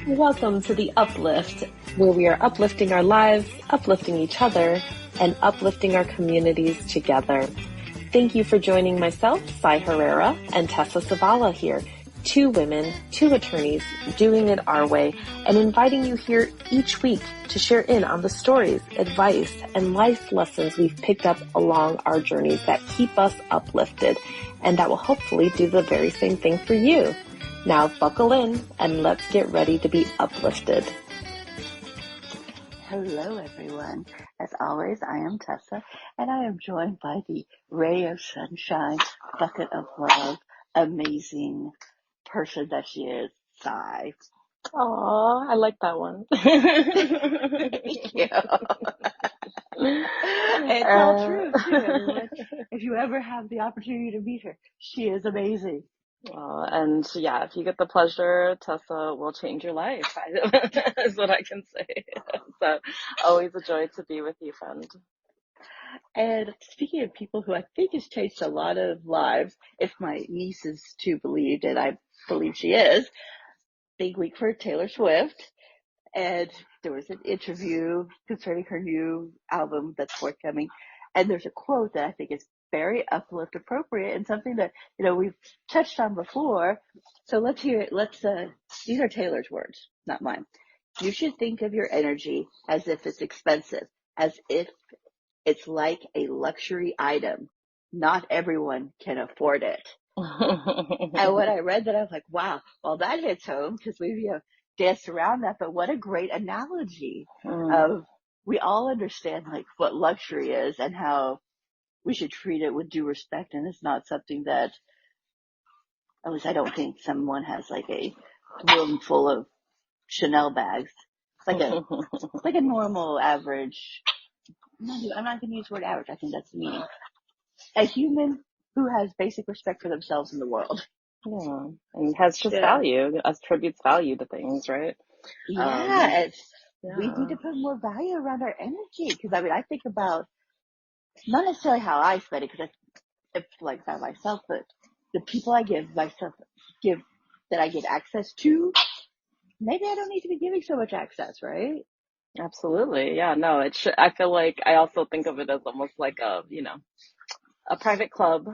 Welcome to the Uplift, where we are uplifting our lives, uplifting each other, and uplifting our communities together. Thank you for joining myself, Sai Herrera, and Tessa Savala here, two women, two attorneys, doing it our way, and inviting you here each week to share in on the stories, advice, and life lessons we've picked up along our journeys that keep us uplifted, and that will hopefully do the very same thing for you. Now buckle in and let's get ready to be uplifted. Hello, everyone. As always, I am Tessa, and I am joined by the ray of sunshine, bucket of love, amazing person that she is, Sai. Aw, I like that one. Thank you. It's all true, too, everyone. If you ever have the opportunity to meet her, she is amazing. And yeah, if you get the pleasure, Tessa will change your life, is what I can say. So always a joy to be with you, friend. And speaking of people who I think has changed a lot of lives, if my niece is to believe, and I believe she is, big week for Taylor Swift. And there was an interview concerning her new album that's forthcoming. And there's a quote that I think is very uplift appropriate and something that, we've touched on before. So let's hear it. These are Taylor's words, not mine. You should think of your energy as if it's expensive, as if it's like a luxury item. Not everyone can afford it. And when I read that, I was like, wow, well, that hits home because we've, danced around that, but what a great analogy of we all understand like what luxury is and how we should treat it with due respect. And it's not something that, at least I don't think someone has like a room full of Chanel bags. It's like a normal average. I'm not going to use the word average. I think that's the meaning. A human who has basic respect for themselves in the world. Yeah, and has just value, attributes value to things, right? Yeah, we need to put more value around our energy. Because I think about not necessarily how I spend it, because it's like by myself, but the people I give that I get access to. Maybe I don't need to be giving so much access, right? Absolutely, yeah. No, I feel like I also think of it as almost like a private club.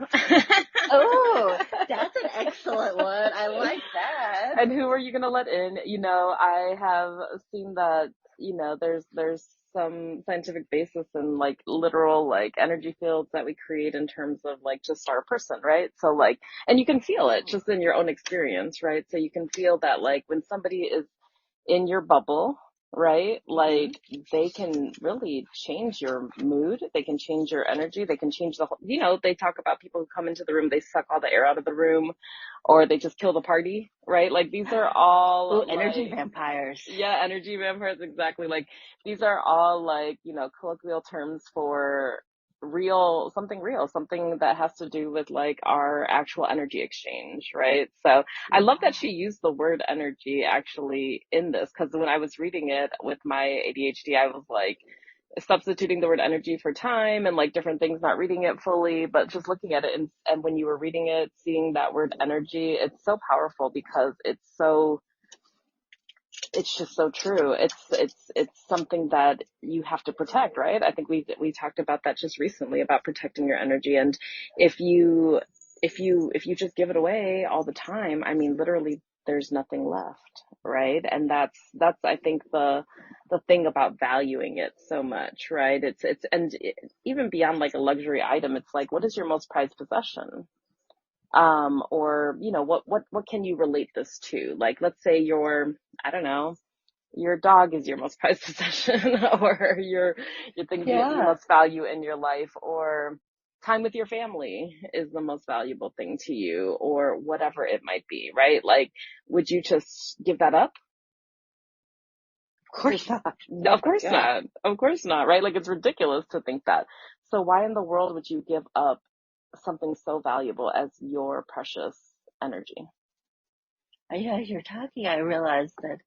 Oh, that's an excellent one. I like that. And who are you going to let in? I have seen that, there's some scientific basis in like literal like energy fields that we create in terms of like just our person, right? So like, and you can feel it just in your own experience, right? So you can feel that like when somebody is in your bubble, right? Like they can really change your mood. They can change your energy. They can change the whole, they talk about people who come into the room, they suck all the air out of the room or they just kill the party, right? Like these are all energy vampires. Yeah, energy vampires. Exactly. Like these are all like, colloquial terms for something that has to do with like our actual energy exchange, right? So I love that she used the word energy actually in this, because when I was reading it with my ADHD, I was like substituting the word energy for time and like different things, not reading it fully, but just looking at it. And when you were reading it, seeing that word energy, it's so powerful because it's just so true. It's something that you have to protect, right? I think we talked about that just recently about protecting your energy. And if you just give it away all the time, I mean, literally there's nothing left, right? And that's I think the thing about valuing it so much, right? Even beyond like a luxury item, it's like, what is your most prized possession? Or what can you relate this to? Like, let's say I don't know, your dog is your most prized possession, or your thing you most value in your life, or time with your family is the most valuable thing to you, or whatever it might be, right? Like, would you just give that up? Of course not. Of course not. Of course not, right? Like, it's ridiculous to think that. So why in the world would you give up something so valuable as your precious energy? Yeah, as you're talking, I realized that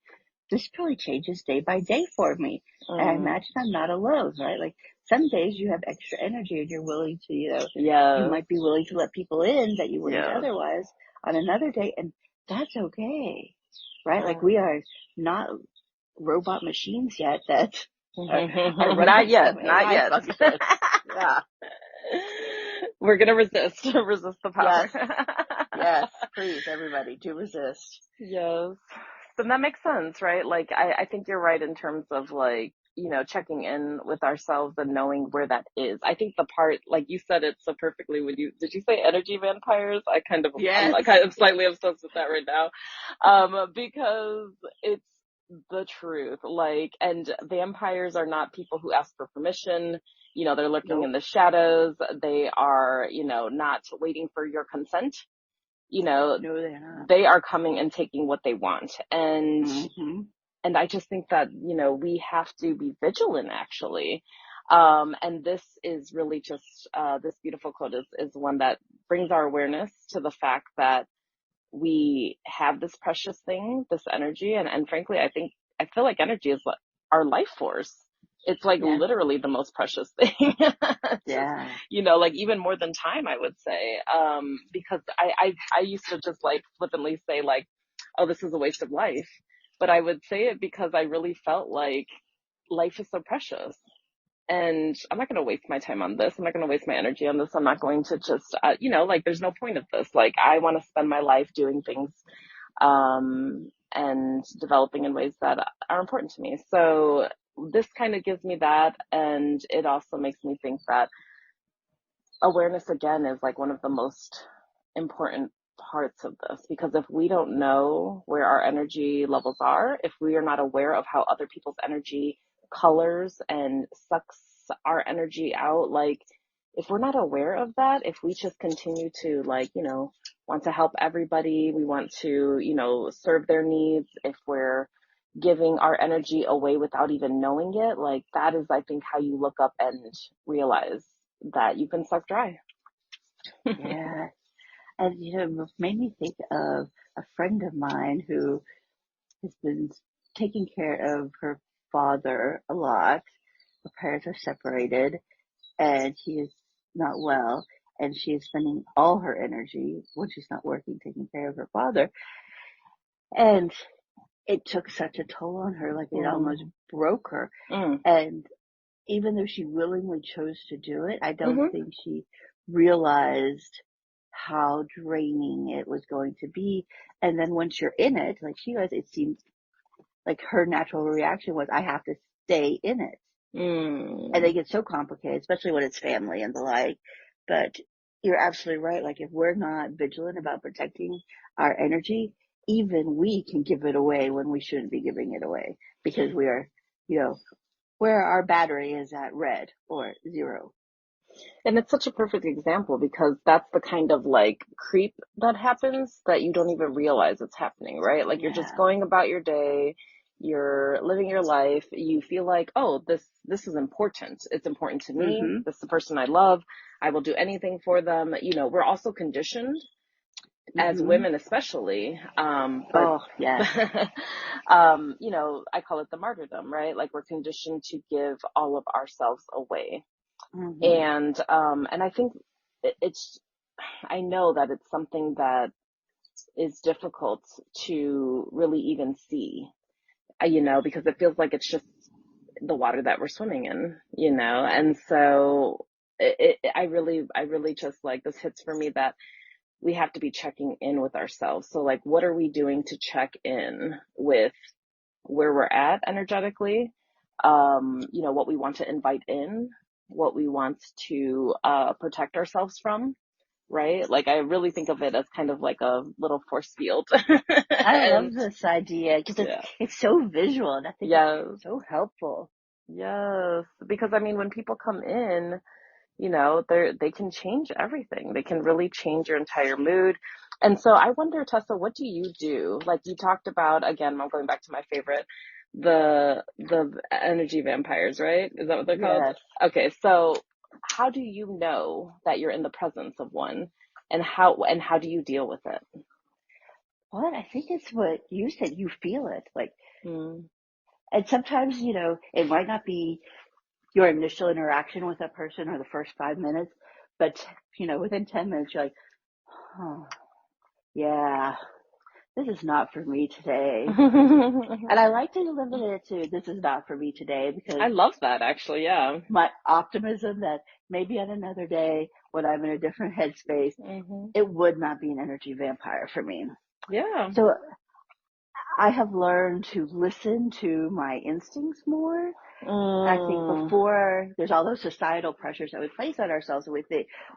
this probably changes day by day for me. And I imagine I'm not alone, right? Like some days you have extra energy and you're willing to, you might be willing to let people in that you wouldn't otherwise on another day. And that's okay. right? Like we are not robot machines yet that are running Not yet, some not AI yet. functions. Yeah. We're gonna resist the power. Yes. Yes. Please, everybody, do resist. Yes. And that makes sense, right? Like, I think you're right in terms of like, checking in with ourselves and knowing where that is. I think the part, like you said it so perfectly when did you say energy vampires? I'm Yes. like kind of slightly obsessed with that right now. Because it's the truth. Like, and vampires are not people who ask for permission. They're lurking in Nope. the shadows. They are, not waiting for your consent. You know, No, they're not. they are coming and taking what they want. Mm-hmm. And I just think that, we have to be vigilant actually. And this is really just, this beautiful quote is one that brings our awareness to the fact that we have this precious thing, this energy. And frankly, I feel like energy is our life force. It's like Yes. literally the most precious thing. Just, Yeah. like even more than time, I would say. Because I used to just like flippantly say like, oh, this is a waste of life. But I would say it because I really felt like life is so precious. And I'm not going to waste my time on this. I'm not going to waste my energy on this. I'm not going to just, like there's no point of this. Like I want to spend my life doing things, and developing in ways that are important to me. So this kind of gives me that. And it also makes me think that awareness again is like one of the most important parts of this, because if we don't know where our energy levels are, if we are not aware of how other people's energy colors and sucks our energy out, like if we're not aware of that, if we just continue to like, want to help everybody, we want to, serve their needs, if we're giving our energy away without even knowing it, like that is, I think, how you look up and realize that you've been sucked dry. Yeah. And, it made me think of a friend of mine who has been taking care of her father a lot. Her parents are separated and he is not well. And she is spending all her energy when she's not working taking care of her father. And it took such a toll on her, like it almost Mm. broke her. Mm. And even though she willingly chose to do it, I don't Mm-hmm. think she realized how draining it was going to be. And then once you're in it, like she was, it seems like her natural reaction was, I have to stay in it. And they Mm. get so complicated, especially when it's family and the like. But you're absolutely right. Like if we're not vigilant about protecting our energy, even we can give it away when we shouldn't be giving it away because we are, where our battery is at red or zero. And it's such a perfect example because that's the kind of like creep that happens that you don't even realize it's happening, right? Like you're just Yeah. going about your day, you're living your life, you feel like, oh, this is important. It's important to me. Mm-hmm. This is the person I love. I will do anything for them. We're also conditioned as Mm-hmm. women especially, but Oh, yes. I call it the martyrdom, right? Like we're conditioned to give all of ourselves away. Mm-hmm. And I think it's, I know that it's something that is difficult to really even see, because it feels like it's just the water that we're swimming in, and so I really just like, this hits for me that we have to be checking in with ourselves. So like, what are we doing to check in with where we're at energetically? What we want to invite in, what we want to protect ourselves from, right? Like I really think of it as kind of like a little force field. I love And this idea because it's yeah, it's so visual and I think it's yes, so helpful. yes. Because I mean, when people come in, they can change everything. They can really change your entire mood. And so I wonder, Tessa, what do you do? Like you talked about, again, I'm going back to my favorite, the energy vampires, right? Is that what they're called? Yes. Okay, so how do you know that you're in the presence of one, and how do you deal with it? What I think it's what you said. You feel it, like, Mm. and sometimes it might not be your initial interaction with that person or the first 5 minutes, but within 10 minutes you're like, oh, yeah, this is not for me today. And I like to limit it to this is not for me today, because I love that, actually. Yeah. my optimism that maybe on another day when I'm in a different headspace, it would not be an energy vampire for me. Yeah. So I have learned to listen to my instincts more. I think before there's all those societal pressures that we place on ourselves,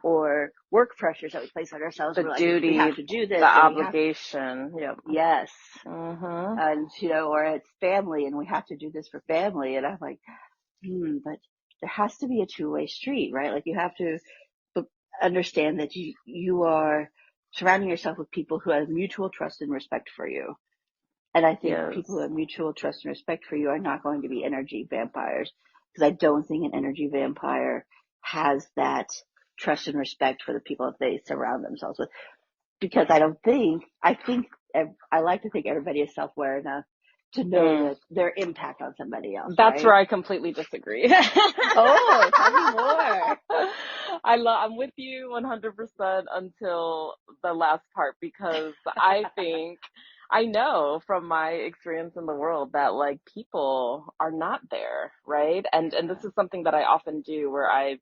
or work pressures that we place on ourselves. The We're like, we duty, have to do the this, and we have, obligation. Yep. yes. Mm-hmm. And, or it's family and we have to do this for family. And I'm like, but there has to be a two-way street, right? Like you have to understand that you are surrounding yourself with people who have mutual trust and respect for you. And I think Yes. people who have mutual trust and respect for you are not going to be energy vampires, because I don't think an energy vampire has that trust and respect for the people that they surround themselves with. Because I think I like to think everybody is self-aware enough to know that their impact on somebody else, That's right? where I completely disagree. Oh, tell me more. I'm with you 100% until the last part, because I think I know from my experience in the world that like people are not there, right? And this is something that I often do where I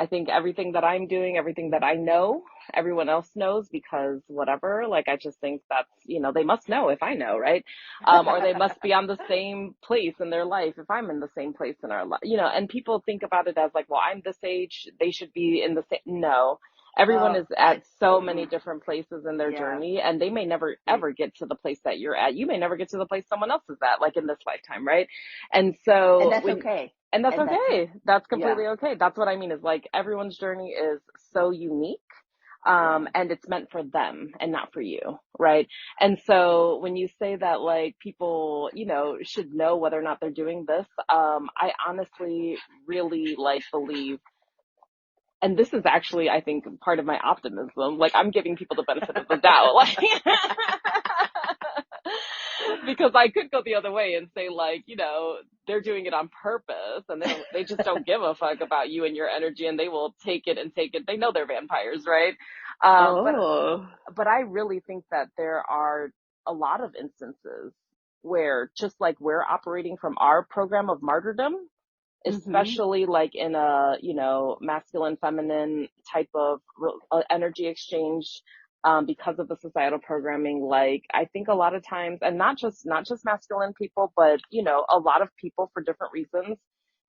think everything that I'm doing, everything that I know, everyone else knows, because whatever, like I just think that's, they must know if I know, right? Or they must be on the same place in their life if I'm in the same place in our life, and people think about it as like, well, I'm this age, they should be in the same. No, everyone Oh, is at so many different places in their yeah. journey, and they may never ever get to the place that you're at. You may never get to the place someone else is at, like in this lifetime, right? And And so that's okay. and that's And that's okay. That's yeah, completely okay. That's what I mean is like everyone's journey is so unique. yeah. And it's meant for them and not for you, right? And so when you say that like people, should know whether or not they're doing this, I honestly really like believe, and this is actually, I think, part of my optimism. Like I'm giving people the benefit of the doubt, like because I could go the other way and say like, they're doing it on purpose, and they just don't give a fuck about you and your energy, and they will take it and take it. They know they're vampires, right? But Oh. I really think that there are a lot of instances where just like we're operating from our program of martyrdom, Mhm. especially like in a, masculine, feminine type of energy exchange, because of the societal programming. Like, I think a lot of times, and not just masculine people, but, a lot of people for different reasons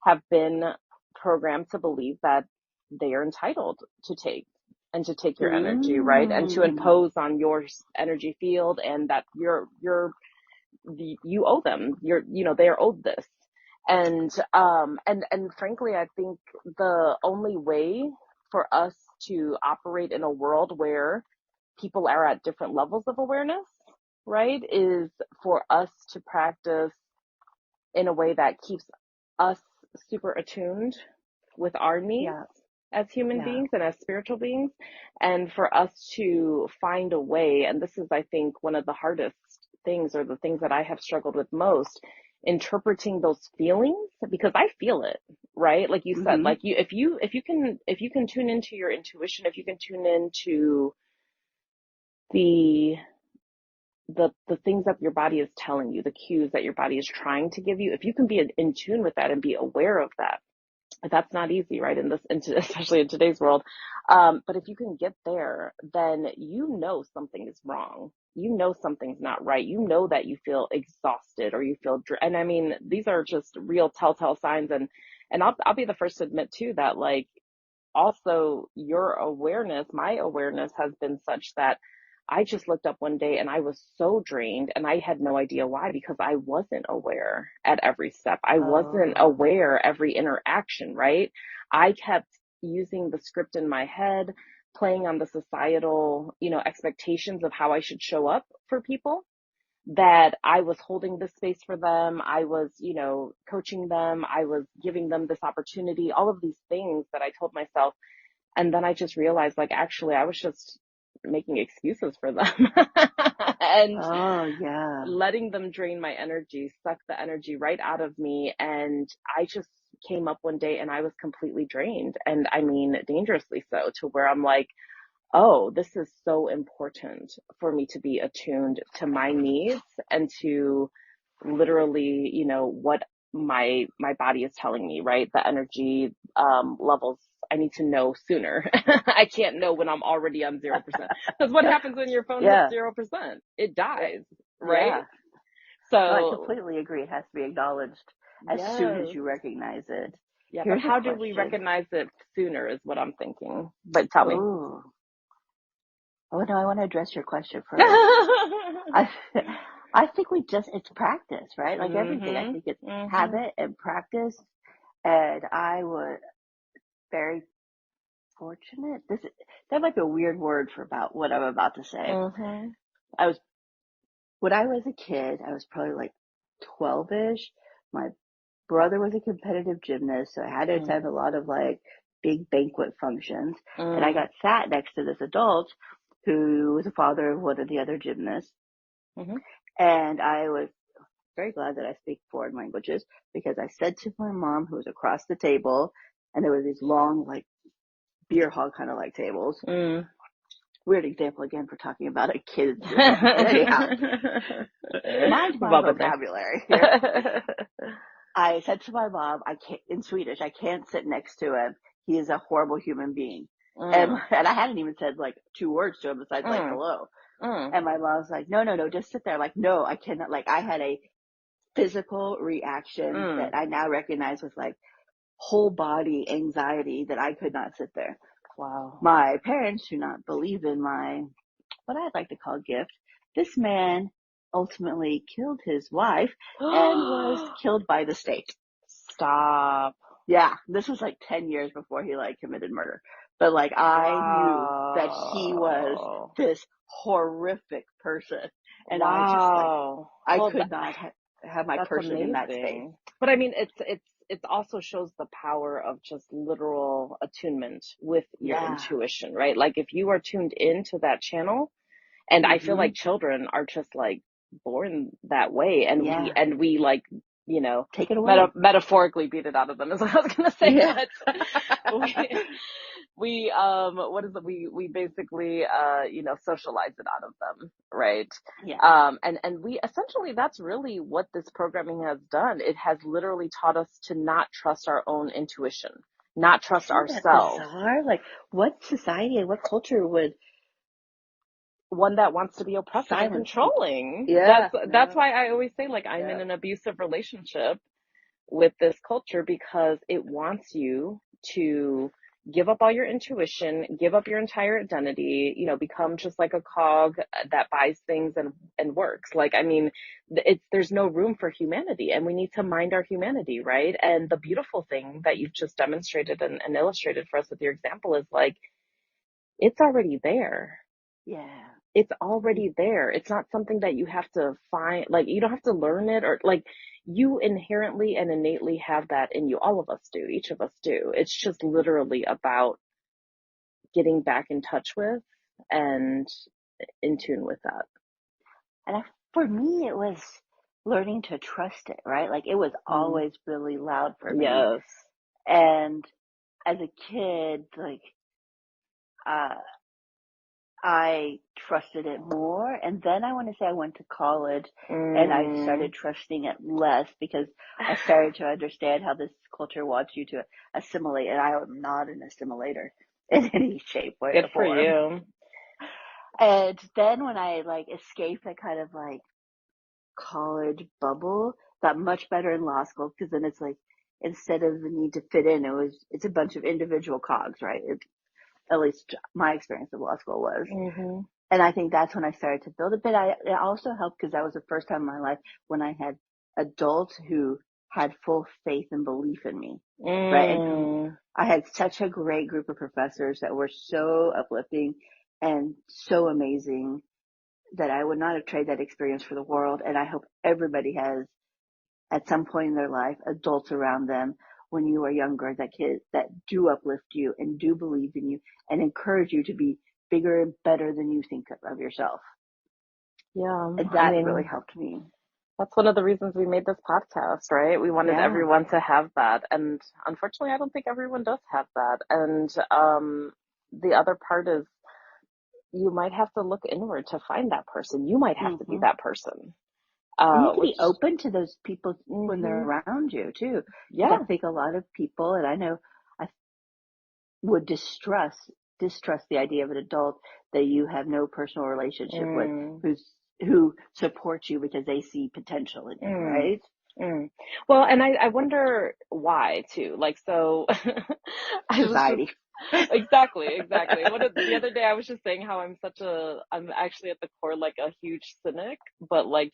have been programmed to believe that they are entitled to take and to take your energy, right? And to Mm. impose on your energy field, and that you owe them. They are owed this. And frankly, I think the only way for us to operate in a world where people are at different levels of awareness, right, is for us to practice in a way that keeps us super attuned with our needs Yeah. as human Yeah. beings and as spiritual beings, and for us to find a way. And this is, I think, one of the hardest things, or the things that I have struggled with most, interpreting those feelings, because I feel it, right? Like you said, Mhm. like if you can tune into your intuition, if you can tune into the the things that your body is telling you, the cues that your body is trying to give you, if you can be in tune with that and be aware of that, that's not easy, right? Especially in today's world. But if you can get there, then something is wrong. Something's not right. That you feel exhausted, or you feel, and I mean, these are just real telltale signs. And I'll be the first to admit too that like also my awareness has been such that I just looked up one day and I was so drained, and I had no idea why, because I wasn't aware at every step. I wasn't Oh. aware every interaction, right? I kept using the script in my head, playing on the societal, expectations of how I should show up for people, that I was holding this space for them. I was, coaching them. I was giving them this opportunity, all of these things that I told myself. And then I just realized, like, actually, I was just making excuses for them and Oh, yeah. letting them drain my energy, suck the energy right out of me. And I just came up one day and I was completely drained. And I mean, dangerously so, to where I'm like, oh, this is so important for me to be attuned to my needs and to literally, what my body is telling me, right? The energy levels I need to know sooner. I can't know when I'm already on 0%. Because what happens when your phone hits Yeah. 0%? It dies, right? Yeah. No, I So, completely agree. It has to be acknowledged as soon as yes. you recognize it. Yeah, but Here's a how do we question. recognize it sooner is what I'm thinking. But tell me. Ooh. Oh no, I want to address your question first. I I think it's practice, right? Like everything. I Mhm. think it's Mhm. habit and practice. And I was very fortunate. That might be a weird word for about what I'm about to say. Mhm. I was When I was a kid, I was probably like 12-ish. My brother was a competitive gymnast, so I had to Mm. attend a lot of like big banquet functions. And I Mm. got sat next to this adult who was the father of one of the other gymnasts. Mhm. And I was very glad that I speak foreign languages because I said to my mom, who was across the table, and there were these long, like beer hall kind of like tables. Mm. Weird example again for talking about a kid's gym. But anyhow, mind We've my all been there. vocabulary here. I said to my mom, I can't, in Swedish, I can't sit next to him. He is a horrible human being. And, Mm. and I hadn't even said like 2 words to him besides like Mm. hello. Mm. And my mom's like, no, no, no, just sit there. I'm like, no, I cannot. Like I had a physical reaction Mm. that I now recognize was like whole body anxiety that I could not sit there. Wow. My parents do not believe in my, what I'd like to call gift. This man ultimately killed his wife and was killed by the state. Stop. Yeah, this was like 10 years before he like committed murder. But like I knew that he was Wow. this horrific person. And I just like, Wow. I Well, could not have my that's person in that space. amazing. But I mean, it also shows the power of just literal attunement with your Yeah. intuition, right? Like if you are tuned into that channel, and I feel Hmm. like children are just like born that way, and we Yeah. and we like, you know, Take it away. metaphorically beat it out of them is what I was gonna say, Yeah. but we what is it? We basically socialize it out of them, right? Yeah. And we essentially, that's really what this programming has done. It has literally taught us to not trust our own intuition, not trust Isn't that ourselves. bizarre? Like what society and what culture would One that wants to be oppressive and silence people? controlling. Yeah. That's No. why I always say, like, I'm in Yeah. an abusive relationship with this culture because it wants you to give up all your intuition, give up your entire identity, become just like a cog that buys things and works. Like, I mean, there's no room for humanity, and we need to mind our humanity, right? And the beautiful thing that you've just demonstrated and illustrated for us with your example is like, it's already there. Yeah. It's already there. It's not something that you have to find, like, you don't have to learn it, or like, you inherently and innately have that in you. All of us do. Each of us do. It's just literally about getting back in touch with and in tune with that. And for me, it was learning to trust it, right? Like it was Mm. always really loud for me. Yes. And as a kid, like, uh, I trusted it more. And then I want to say I went to college and I started Mm. trusting it less because I started to understand how this culture wants you to assimilate. And I am not an assimilator in any shape, way, Good or for form. you. And then when I like escaped that kind of like college bubble, got much better in law school because then it's like instead of the need to fit in, it's a bunch of individual cogs, right? At least my experience of law school was. Hmm. And I think that's when I started to build a bit. It also helped because that was the first time in my life when I had adults who had full faith and belief in me, right? And who Mm. I had such a great group of professors that were so uplifting and so amazing that I would not have traded that experience for the world. And I hope everybody has at some point in their life adults around them when you are younger, that kids that do uplift you and do believe in you and encourage you to be bigger and better than you think of yourself. Yeah. And I that really mean, helped me. that's one of the reasons we made this podcast, right? We wanted Yeah. everyone to have that. And unfortunately, I don't think everyone does have that. And the other part is you might have to look inward to find that person. You might have to be Mm-hmm. that person. And you can Which, be open to those people when they're hmm around you too. Because I yeah. think a lot of people, and I know I would distrust the idea of an adult that you have no personal relationship with, Mm, who supports you because they see potential in you, mm. right? Mm. Well, and I wonder why too. Like, so I was just Society. exactly. The other day I was just saying how I'm actually at the core like a huge cynic, but like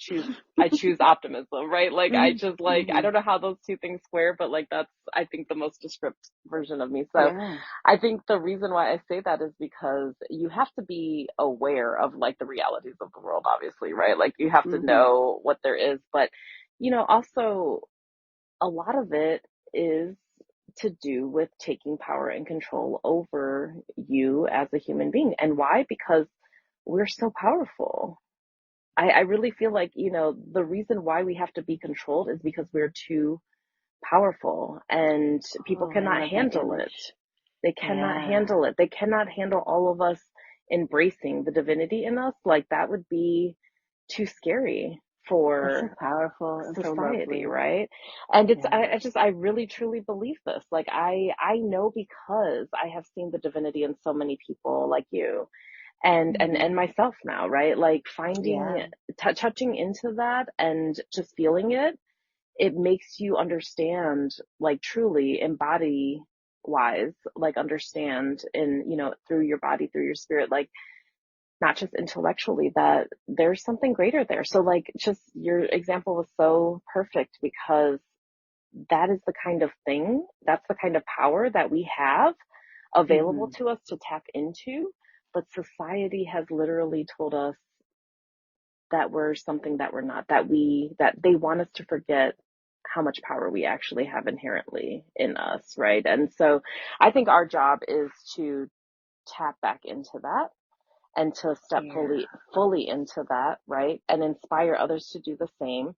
I choose optimism, right? Like I just like, I Mm-hmm. don't know how those two things square, but like that's, I think, the most descriptive version of me. So Yeah. I think the reason why I say that is because you have to be aware of like the realities of the world, obviously, right? Like you have to Mm-hmm. know what there is, but also a lot of it is to do with taking power and control over you as a human being. And why? Because we're so powerful. I really feel like, the reason why we have to be controlled is because we're too powerful and people Oh, I cannot love that handle it. image. They cannot Yeah. handle it. They cannot handle all of us embracing the divinity in us. Like that would be too scary That's so for powerful and so society, lovely. right? And Yeah. I really truly believe this. Like I know because I have seen the divinity in so many people like you Mm-hmm. and myself now, right? Like finding, Yeah. touching into that and just feeling it, it makes you understand, like truly embody wise, like understand in, through your body, through your spirit, like not just intellectually, that there's something greater there. So like just your example was so perfect because that is the kind of thing, that's the kind of power that we have available Mm-hmm. to us to tap into. But society has literally told us that we're something that we're not, that they want us to forget how much power we actually have inherently in us, right? And so I think our job is to tap back into that and to step Yeah. fully into that, right? And inspire others to do the same.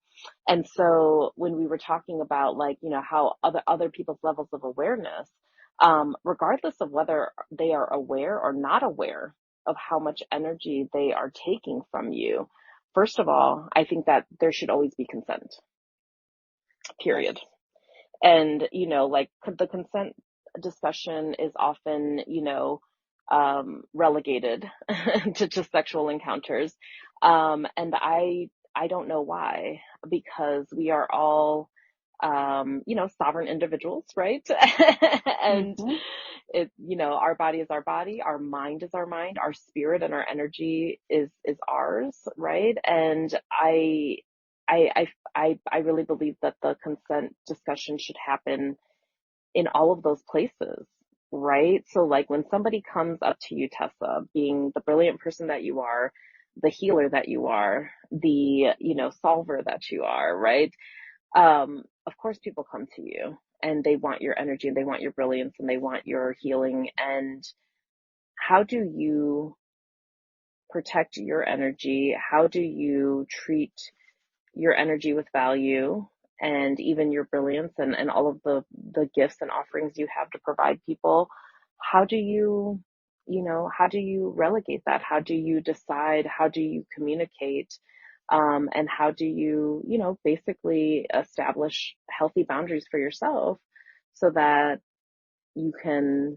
And so when we were talking about like, how other people's levels of awareness, regardless of whether they are aware or not aware of how much energy they are taking from you, first of all, I think that there should always be consent, Yes. period. And like the consent discussion is often relegated to just sexual encounters, and I don't know why, because we are all sovereign individuals, right? And Mm-hmm. our body is our body, our mind is our mind, our spirit and our energy is ours, right? And I really believe that the consent discussion should happen in all of those places, right? So like when somebody comes up to you, Tessa, being the brilliant person that you are, the healer that you are, the, solver that you are, right? Of course people come to you and they want your energy and they want your brilliance and they want your healing. And how do you protect your energy? How do you treat your energy with value and even your brilliance and all of the gifts and offerings you have to provide people? How do you, how do you relegate that? How do you decide? How do you communicate? And how do you, basically establish healthy boundaries for yourself so that you can,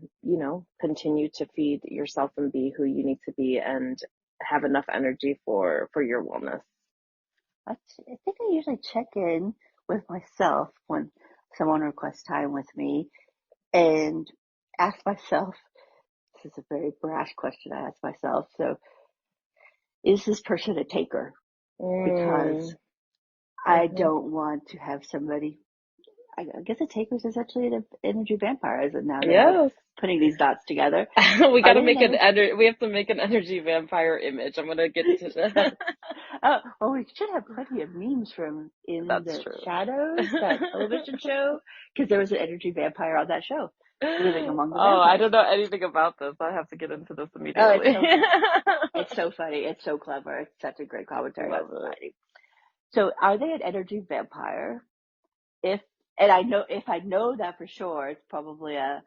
continue to feed yourself and be who you need to be and have enough energy for your wellness. I think I usually check in with myself when someone requests time with me and ask myself, this is a very brash question I ask myself. So, is this person a taker? Because Mm, I hmm don't want to have somebody, I guess a taker is essentially an energy vampire, is it now that I'm Yes. putting these dots together? We Are got to they an make an energy? we have to make an energy vampire image. I'm gonna get to Yes. that. Oh, well, we should have plenty of memes from In That's the true. Shadows, that television show, because there was an energy vampire on that show, living among the Oh, I vampires. don't know anything about this. I have to get into this Oh, it's immediately. so funny. It's so funny. It's so clever. It's such a great commentary on Love it. society. So, are they an energy vampire? If and I know if I know that for sure, it's probably a,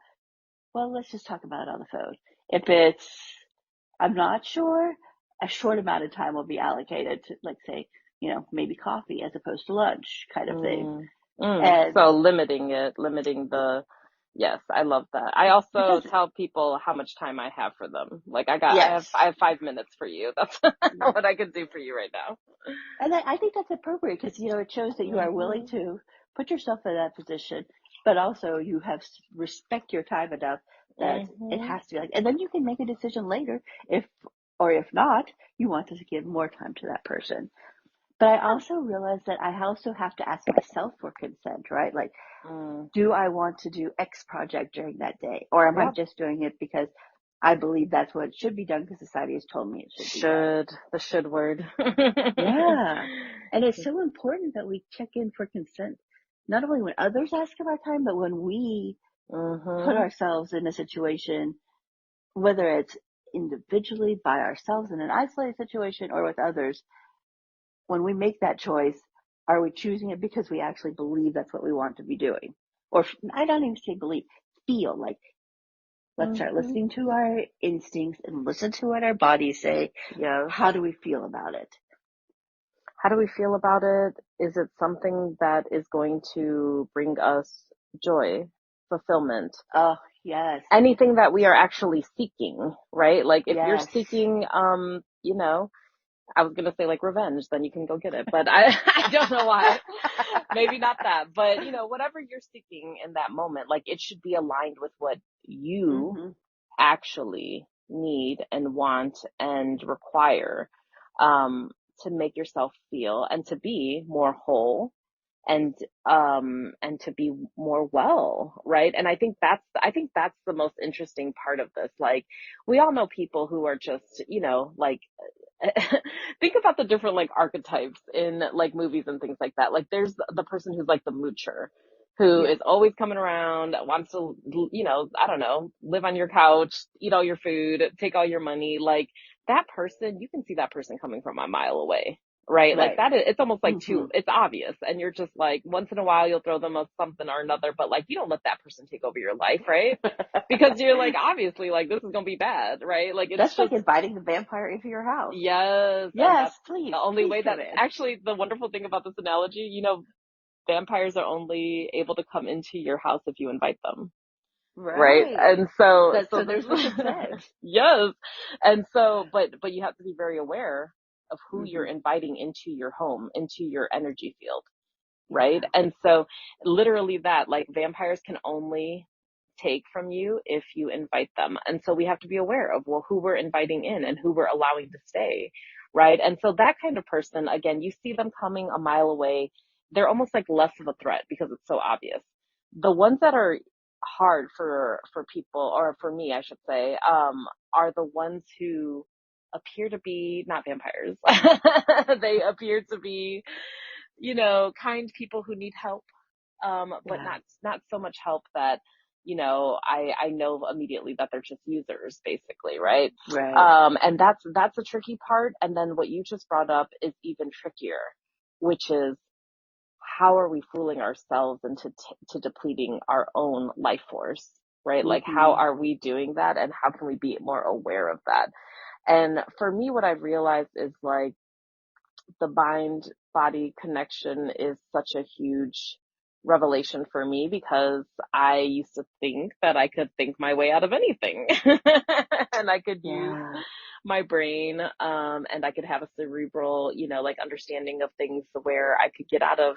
well, let's just talk about it on the phone. If it's I'm not sure, a short amount of time will be allocated to, like, say, maybe coffee as opposed to lunch kind of thing. Mm. And So limiting the, yes, I love that. I also because, tell people how much time I have for them. Like yes, I have 5 minutes for you. That's yeah. what I can do for you right now. And I think that's appropriate because, it shows that you are willing Mhm. to put yourself in that position, but also you have respect your time enough that it Mhm. has to be like, and then you can make a decision later if, or if not, you want to give more time to that person. But I also realize that I also have to ask myself for consent, right? Like, Mm. do I want to do X project during that day? Or am I Yep. just doing it because I believe that's what should be done because society has told me it should be done? The should word. Yeah. And it's so important that we check in for consent, not only when others ask of our time, but when we put Mhm. ourselves in a situation, whether it's individually by ourselves in an isolated situation or with others, when we make that choice, are we choosing it because we actually believe that's what we want to be doing? Or I don't even say believe, feel like, let's start Mhm. listening to our instincts and listen to what our bodies say. Yes. How do we feel about it? How do we feel about it? Is it something that is going to bring us joy, fulfillment? Oh, yes. Anything that we are actually seeking, right? Like if you're Yes. seeking, I was gonna say like revenge, then you can go get it. But I, I don't know why. Maybe not that. But whatever you're seeking in that moment, like it should be aligned with what you Mm-hmm. actually need and want and require, um, to make yourself feel and to be more whole and and to be more well, right? And I think that's the most interesting part of this. Like we all know people who are just like think about the different like archetypes in like movies and things like that. Like there's the person who's like the moocher, who Yeah. is always coming around, wants to, I don't know, live on your couch, eat all your food, take all your money. Like that person, you can see that person coming from a mile away. Right. Like Right. that is, it's almost like Mm-hmm. too, it's obvious. And you're just like, once in a while, you'll throw them a something or another, but like, you don't let that person take over your life. Right. Because you're like, obviously, like, this is going to be bad. Right. Like, it's That's like just, inviting the vampire into your house. yes, and Yes, that's please, the only please way come that in. actually the wonderful thing about this analogy, vampires are only able to come into your house if you invite them, right? Right. And so That so so this there's the is consent. yes. And so but you have to be very aware of who you're Mm-hmm. inviting into your home, into your energy field, right? Yeah. And so literally that, like vampires can only take from you if you invite them. And so we have to be aware of well who we're inviting in and who we're allowing to stay, right? And so that kind of person, again, you see them coming a mile away, they're almost like less of a threat because it's so obvious. The ones that are hard for people, or for me I should say, are the ones who appear to be not vampires. They appear to be kind people who need help, but Yeah. not so much help that I know immediately that they're just users, basically, right? Right. And that's a tricky part. And then what you just brought up is even trickier, which is how are we fooling ourselves into to depleting our own life force, right? Like how Mm-hmm. are we doing that, and how can we be more aware of that? And for me, what I've realized is like the mind body connection is such a huge revelation for me because I used to think that I could think my way out of anything and I could use Yeah. my brain, and I could have a cerebral, like understanding of things where I could get out of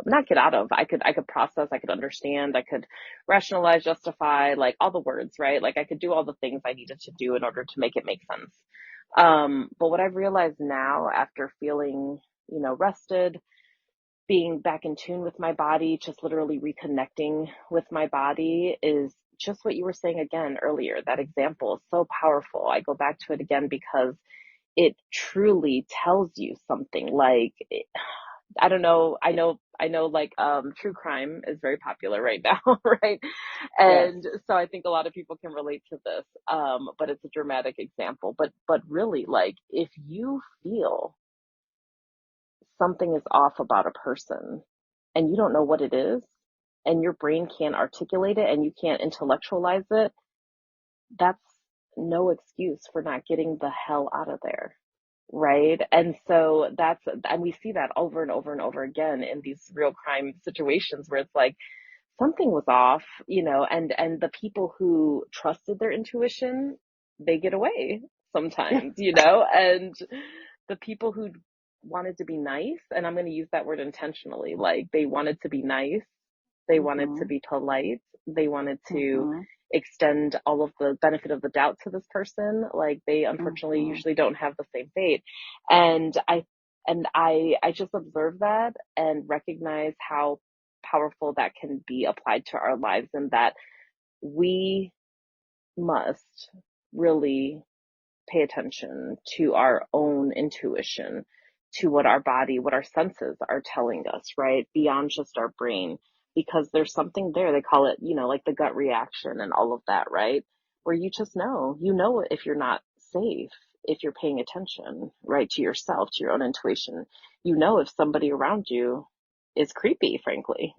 not get out of, I could process, I could understand, I could rationalize, justify, like all the words, right? Like I could do all the things I needed to do in order to make it make sense. But what I've realized now after feeling, rested, being back in tune with my body, just literally reconnecting with my body is just what you were saying again earlier. That example is so powerful. I go back to it again because it truly tells you something. Like I don't know. I know like true crime is very popular right now, right? Yes. And so I think a lot of people can relate to this. But it's a dramatic example. But really like if you feel something is off about a person and you don't know what it is and your brain can't articulate it and you can't intellectualize it, that's no excuse for not getting the hell out of there. Right. And so and we see that over and over and over again in these real crime situations where it's like something was off, and the people who trusted their intuition, they get away Yeah. sometimes, and the people who wanted to be nice, and I'm going to use that word intentionally, like they wanted to be nice, they wanted to Mhm. be polite. They wanted to Mhm. extend all of the benefit of the doubt to this person. Like they unfortunately Mhm. usually don't have the same fate. And I just observe that and recognize how powerful that can be applied to our lives, and that we must really pay attention to our own intuition, to what our body, what our senses are telling us, right? Beyond just our brain, because there's something there. They call it, like the gut reaction and all of that, right? Where you know if you're not safe, if you're paying attention, right, to yourself, to your own intuition. You know if somebody around you is creepy, frankly.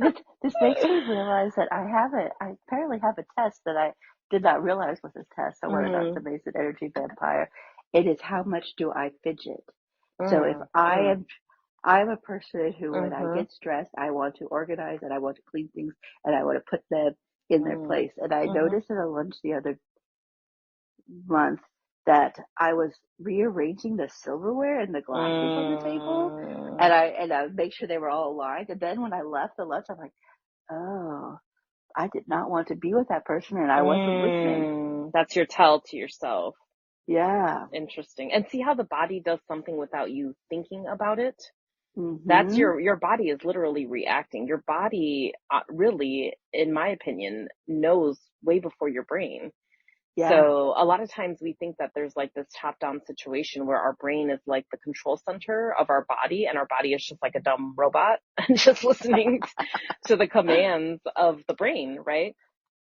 I, this makes me realize that I apparently have a test that I did not realize was a test on whether or not Mm, somebody's an energy vampire. It is how much do I fidget. So if mm, mm, I'm a person who, when I mm-hmm, get stressed, I want to organize and I want to clean things and I want to put them in their mm, place. And I mm-hmm, noticed at a lunch the other month that I was rearranging the silverware and the glasses on the table, mm. and I would make sure they were all aligned. And then when I left the lunch, I'm like, oh, I did not want to be with that person, and I wasn't listening. That's your tell to yourself. Yeah. Interesting. And see how the body does something without you thinking about it? That's Mhm. your body is literally reacting. Your body really, in my opinion, knows way before your brain. Yeah. So a lot of times we think that there's like this top-down situation where our brain is like the control center of our body, and our body is just like a dumb robot and just listening to the commands of the brain, right?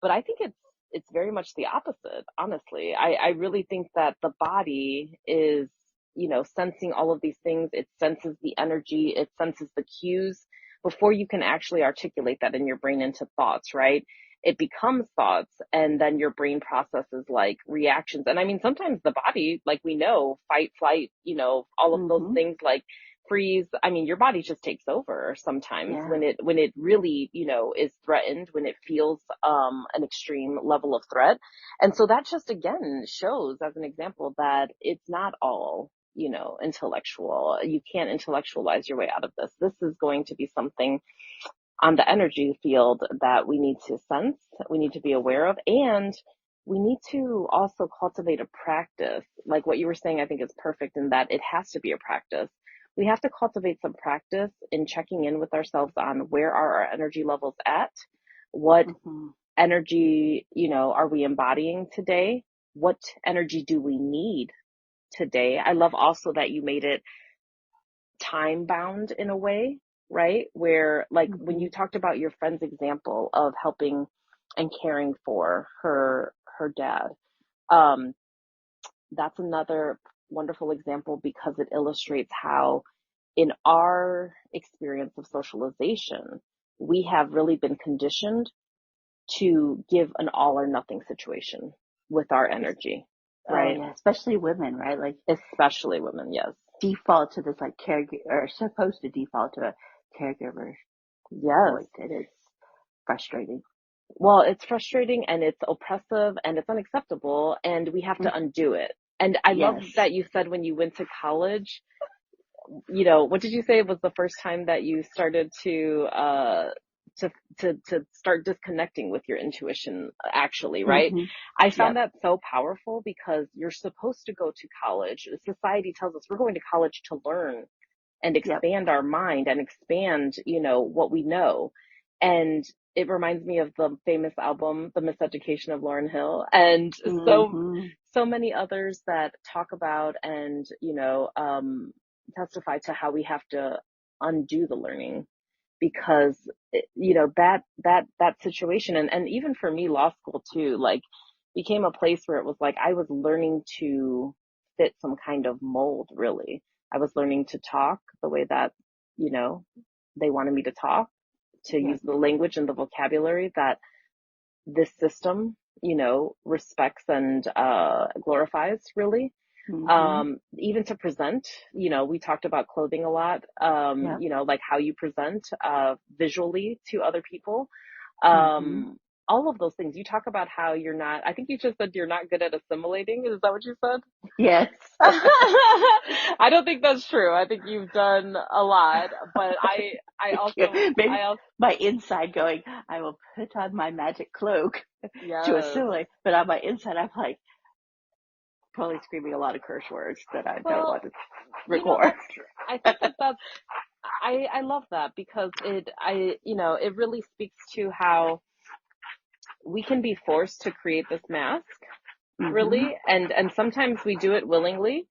But I think it's very much the opposite, honestly. I really think that the body is, sensing all of these things. It senses the energy, it senses the cues before you can actually articulate that in your brain into thoughts, right? It becomes thoughts, and then your brain processes like reactions. And I mean, sometimes the body, like we know, fight, flight, all of those Mhm. things, like freeze. I mean, your body just takes over sometimes Yeah. when it really, is threatened, when it feels an extreme level of threat. And so that just again shows as an example that it's not all, intellectual. You can't intellectualize your way out of this. This is going to be something on the energy field that we need to sense, we need to be aware of, and we need to also cultivate a practice. Like what you were saying, I think is perfect in that it has to be a practice. We have to cultivate some practice in checking in with ourselves on where are our energy levels at, what Mhm. energy, are we embodying today? What energy do we need today? I love also that you made it time bound in a way, right? Where, like, when you Mhm. talked about your friend's example of helping and caring for her dad, um, that's another wonderful example because it illustrates how, in our experience of socialization, we have really been conditioned to give an all or nothing situation with our Es- energy, Oh right? yeah, especially women, right? Like Especially women, yes. default to this like caregiver, or supposed to default to a caregiver Yes. voice. It is frustrating. Well, it's frustrating and it's oppressive and it's unacceptable, and we have Mm. to undo it. And I love Yes. that you said when you went to college, what did you say was the first time that you started to to start disconnecting with your intuition actually, right? Mhm. I found Yep. that so powerful because you're supposed to go to college. Society tells us we're going to college to learn and Yep. expand our mind and expand, what we know. And it reminds me of the famous album, The Miseducation of Lauryn Hill, and Mhm. so many others that talk about and, testify to how we have to undo the learning because, that situation. And even for me, law school too, like became a place where it was like, I was learning to fit some kind of mold, really. I was learning to talk the way that, you know, they wanted me to talk, to Yep. use the language and the vocabulary that this system respects and glorifies, really. Mm-hmm. Even to present, we talked about clothing a lot, Yep. like how you present visually to other people. Mm-hmm. All of those things. You talk about how you're not, I think you just said you're not good at assimilating. Is that what you said? Yes. I don't think that's true. I think you've done a lot, but I Thank you. also, Maybe my inside going, I will put on my magic cloak to yes. assimilate, but on my inside, I'm like probably screaming a lot of curse words that I don't Well, want to record. that's true. I think that's, I love that because it really speaks to how we can be forced to create this mask, Mm-hmm. really, and sometimes we do it willingly,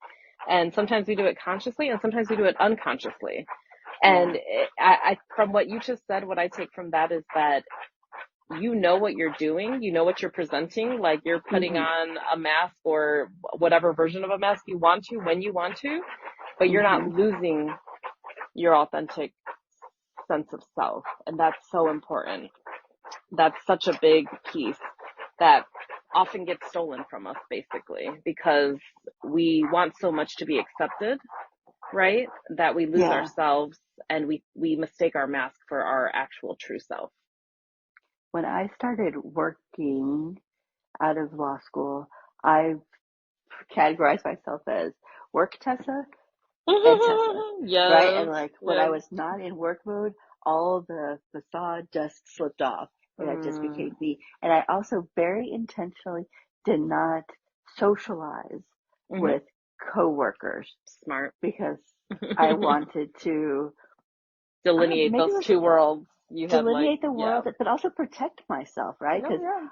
and sometimes we do it consciously, and sometimes we do it unconsciously. And Yeah. from what you just said, what I take from that is that what you're doing, what you're presenting, like you're putting Mm-hmm. on a mask or whatever version of a mask you want to when you want to, but you're not Mm-hmm. losing your authentic sense of self. And that's so important. That's such a big piece that often gets stolen from us, basically, because we want so much to be accepted, right? That we lose Yeah. ourselves and we mistake our mask for our actual true self. When I started working out of law school, I categorized myself as work Tessa and Tessa, right? And Yes, like when I yes. was not in work mode, all the facade just slipped off and I just Mm, became me. And I also very intentionally did not socialize hmm. with coworkers Smart. because I wanted to, I don't know, Delineate maybe it those was two worlds. You had like, delineate the yeah. world, but also protect myself, right? No, Because yeah.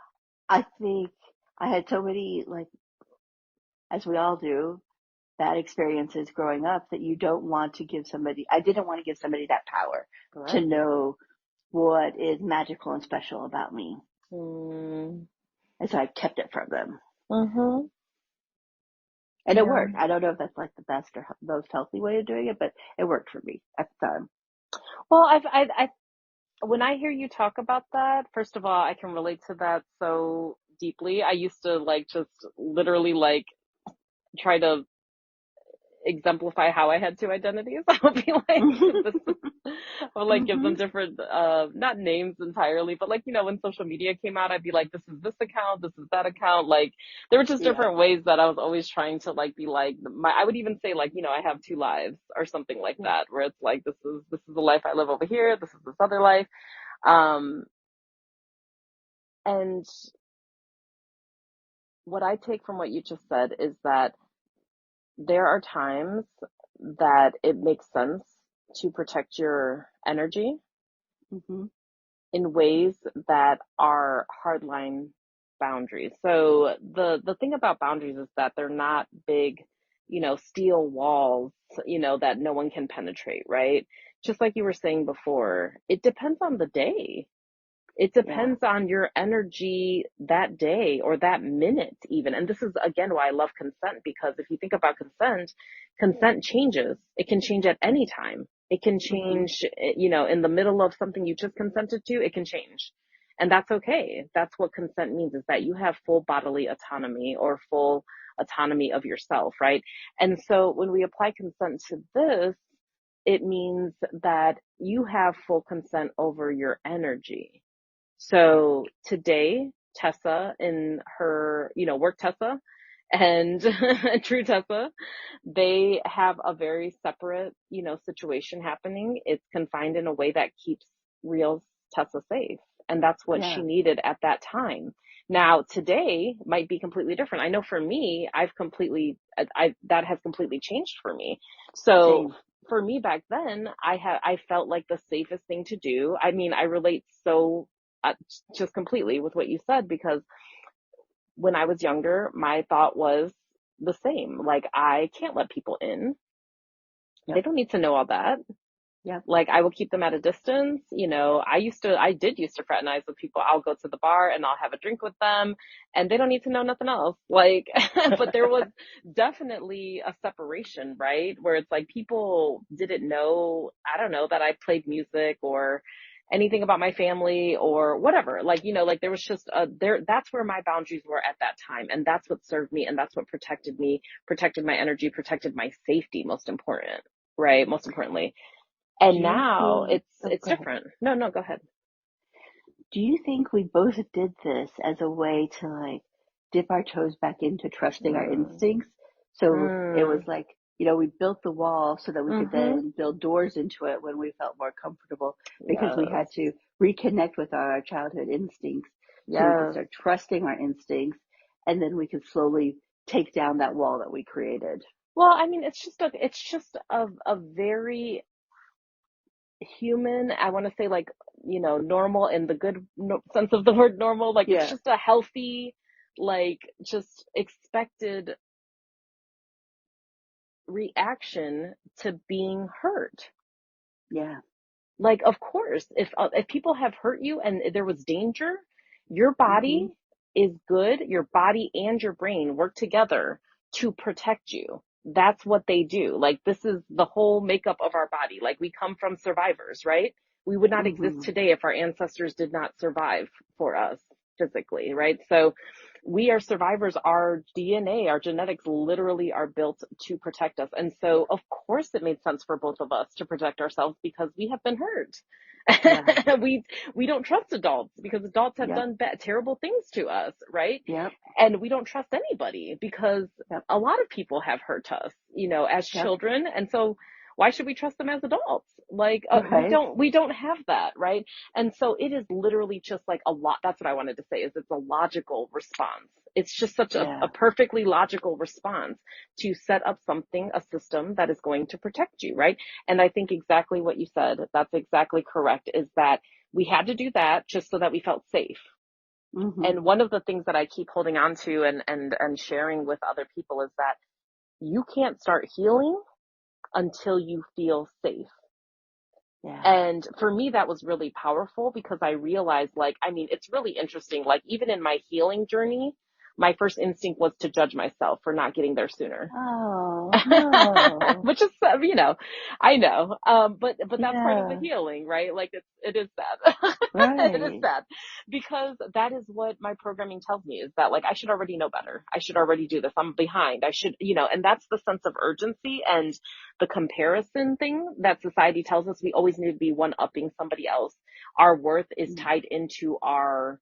I think I had so many, like, as we all do, bad experiences growing up that you don't want to give somebody, I didn't want to give somebody that power to Correct. know what is magical and special about me. Mm, And so I kept it from them. mm-hmm. And it Yeah. worked. I don't know if that's like the best or most healthy way of doing it, but it worked for me at the time. Well, when I hear you talk about that, first of all, I can relate to that so deeply. I used to like just literally like try to exemplify how I had two identities. I would be like, this is, I would like give Hmm. them different, not names entirely, but like, when social media came out, I'd be like, this is this account, this is that account. Like, there were just Yeah. different ways that I was always trying to like be like, I would even say like, I have two lives or something like Yeah. that, where it's like, this is the life I live over here, this is this other life. Um, and what I take from what you just said is that there are times that it makes sense to protect your energy Hmm. in ways that are hardline boundaries. So the thing about boundaries is that they're not big, steel walls, that no one can penetrate, right? Just like you were saying before, it depends on the day. It Yeah. depends on your energy that day or that minute, even. And this is, again, why I love consent, because if you think about consent, consent changes. It can change at any time. It can Hmm. change, in the middle of something you just consented to, it can change. And that's okay. That's what consent means, is that you have full bodily autonomy or full autonomy of yourself, right? And so when we apply consent to this, it means that you have full consent over your energy. So today, Tessa in her, work Tessa and true Tessa, they have a very separate, situation happening. It's confined in a way that keeps real Tessa safe. And that's what she Yeah. needed at that time. Now, today might be completely different. I know for me, that has completely changed for me. So Same. for me back then, I felt like the safest thing to do. I mean, I relate so uh, just completely with what you said, because when I was younger, my thought was the same. Like, I can't let people in. They Yep. don't need to know all that. Yep. Like, I will keep them at a distance. I did used to fraternize with people. I'll go to the bar and I'll have a drink with them, and they don't need to know nothing else. Like, but there was definitely a separation, right? Where it's like people didn't know, I don't know, that I played music, or anything about my family or whatever. Like, like there was just that's where my boundaries were at that time. And that's what served me. And that's what protected me, protected my energy, protected my safety, most important, right? Most importantly. Do And you now think, oh, it's go ahead. different. No, no, go ahead. Do you think we both did this as a way to like dip our toes back into trusting our Mm. instincts? So it was Mm. like, we built the wall so that we could Mm-hmm. then build doors into it when we felt more comfortable because we Yes. had to reconnect with our childhood instincts so we could Yes. start trusting our instincts and then we could slowly take down that wall that we created. Well, I mean, it's just a very human, I want to say, like, normal in the good sense of the word normal. Like, it's Yeah. just a healthy, like, just expected reaction to being hurt. Yeah. Like, of course, if people have hurt you and there was danger, your body Mhm. is good. Your body and your brain work together to protect you. That's what they do. Like, this is the whole makeup of our body. Like, we come from survivors, right? We would not exist Mhm. today if our ancestors did not survive for us physically, right? So we are survivors. Our DNA, our genetics literally are built to protect us. And so, of course, it made sense for both of us to protect ourselves because we have been hurt. Yeah. We don't trust adults because adults have Yep. done terrible things to us, right? Yep. And we don't trust anybody because Yep. a lot of people have hurt us, as Yep. children. And so why should we trust them as adults? Like, we Right. don't have that, right? And so it is literally just like a lot. That's what I wanted to say is it's a logical response. It's just such a Yeah. perfectly logical response to set up something, a system that is going to protect you, right? And I think exactly what you said, that's exactly correct, is that we had to do that just so that we felt safe. Mhm. And one of the things that I keep holding on to and sharing with other people is that you can't start healing until you feel safe. Yeah. And for me, that was really powerful because I realized, like, I mean, it's really interesting. Like, even in my healing journey, my first instinct was to judge myself for not getting there sooner. Oh, no. Which is, I know. But that's part of the Yeah. healing, right? Like, it is sad. It is Right. sad because that is what my programming tells me is that, like, I should already know better. I should already do this. I'm behind. I should, and that's the sense of urgency and the comparison thing that society tells us we always need to be one upping somebody else. Our worth is Mm. tied into our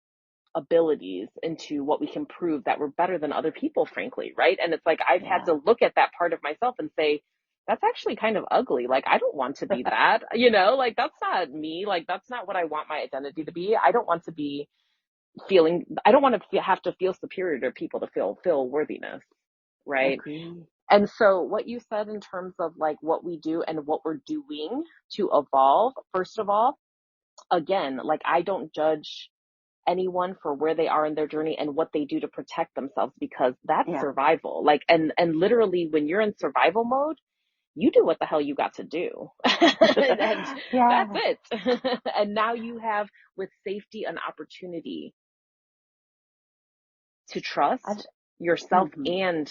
abilities, into what we can prove that we're better than other people, frankly, right? And it's like I've had Yeah. to look at that part of myself and say, that's actually kind of ugly. Like, I don't want to be that, like, that's not me. Like, that's not what I want my identity to be. I don't want to be I don't want to have to feel superior to people to feel worthiness, right? Agree. And so what you said in terms of like what we do and what we're doing to evolve, first of all, again, like, I don't judge anyone for where they are in their journey and what they do to protect themselves because that's Yeah. survival. Like, and literally when you're in survival mode, you do what the hell you got to do. And that's Yeah. it. And now you have with safety an opportunity to I, trust yourself mhm.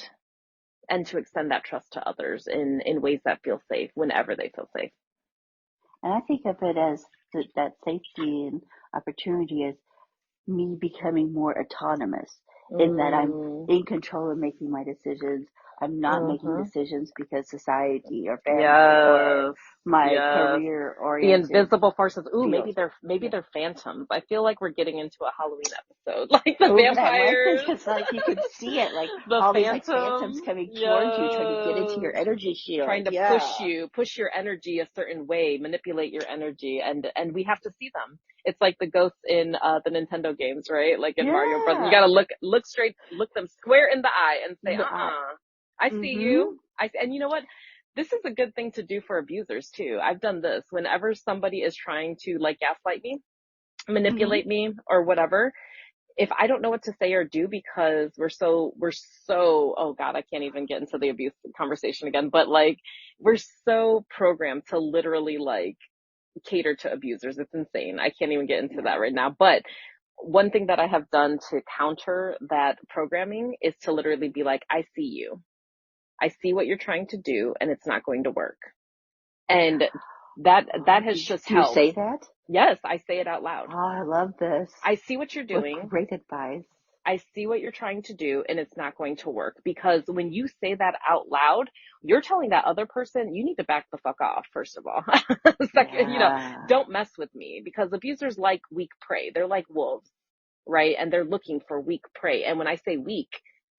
and to extend that trust to others in ways that feel safe whenever they feel safe. And I think of it as that safety and opportunity as me becoming more autonomous in that I'm Mm, in control of making my decisions. I'm not making mm-hmm. decisions because society or family or Yes. my Yes. career The oriented invisible forces. Ooh, maybe feels. maybe Yeah. they're phantoms. I feel like we're getting into a Halloween episode. Like the Oh, but I like this vampires, because like you can see it, like the all these like phantoms phantom. coming towards you, trying to get into Yes. your energy Trying shield. to Yeah. push your energy a certain way, manipulate your energy, and we have to see them. It's like the ghosts in the Nintendo games, right? Like in Mario Bros. You gotta Yeah. look them square in the eye and say, I, I see mm-hmm. you. And you know what? This is a good thing to do for abusers too. I've done this whenever somebody is trying to like gaslight me, Mm-hmm. manipulate me, or whatever. If I don't know what to say or do because we're so, oh God, I can't even get into the abuse conversation again, but like we're so programmed to literally like cater to abusers. It's insane. I can't even get into that Yeah. right now. But one thing that I have done to counter that programming is to literally be like, I see you. I see what you're trying to do and it's not going to work. And That Oh, has just do you helped. say that? Yes, I say it out loud. Oh, I love this. I see what you're What doing. great advice. I see what you're trying to do, and it's not going to work, because when you say that out loud, you're telling that other person, you need to back the fuck off, first of all. Second, Yeah. don't mess with me, because abusers like weak prey. They're like wolves, right? And they're looking for weak prey. And when I say weak,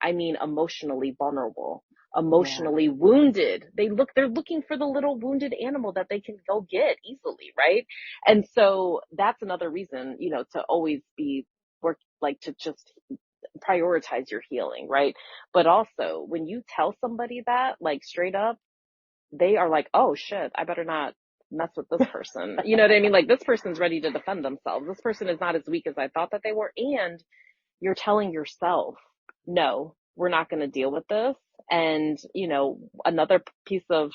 I mean emotionally vulnerable, Yeah. emotionally wounded. They're looking for the little wounded animal that they can go get easily, right? And so that's another reason, to always be work, like, to just prioritize your healing, right? But also, when you tell somebody that, like, straight up, they are like, oh shit, I better not mess with this person. You know what I mean? Like, this person's ready to defend themselves. This person is not as weak as I thought that they were. And you're telling yourself, no, we're not going to deal with this. And, another piece of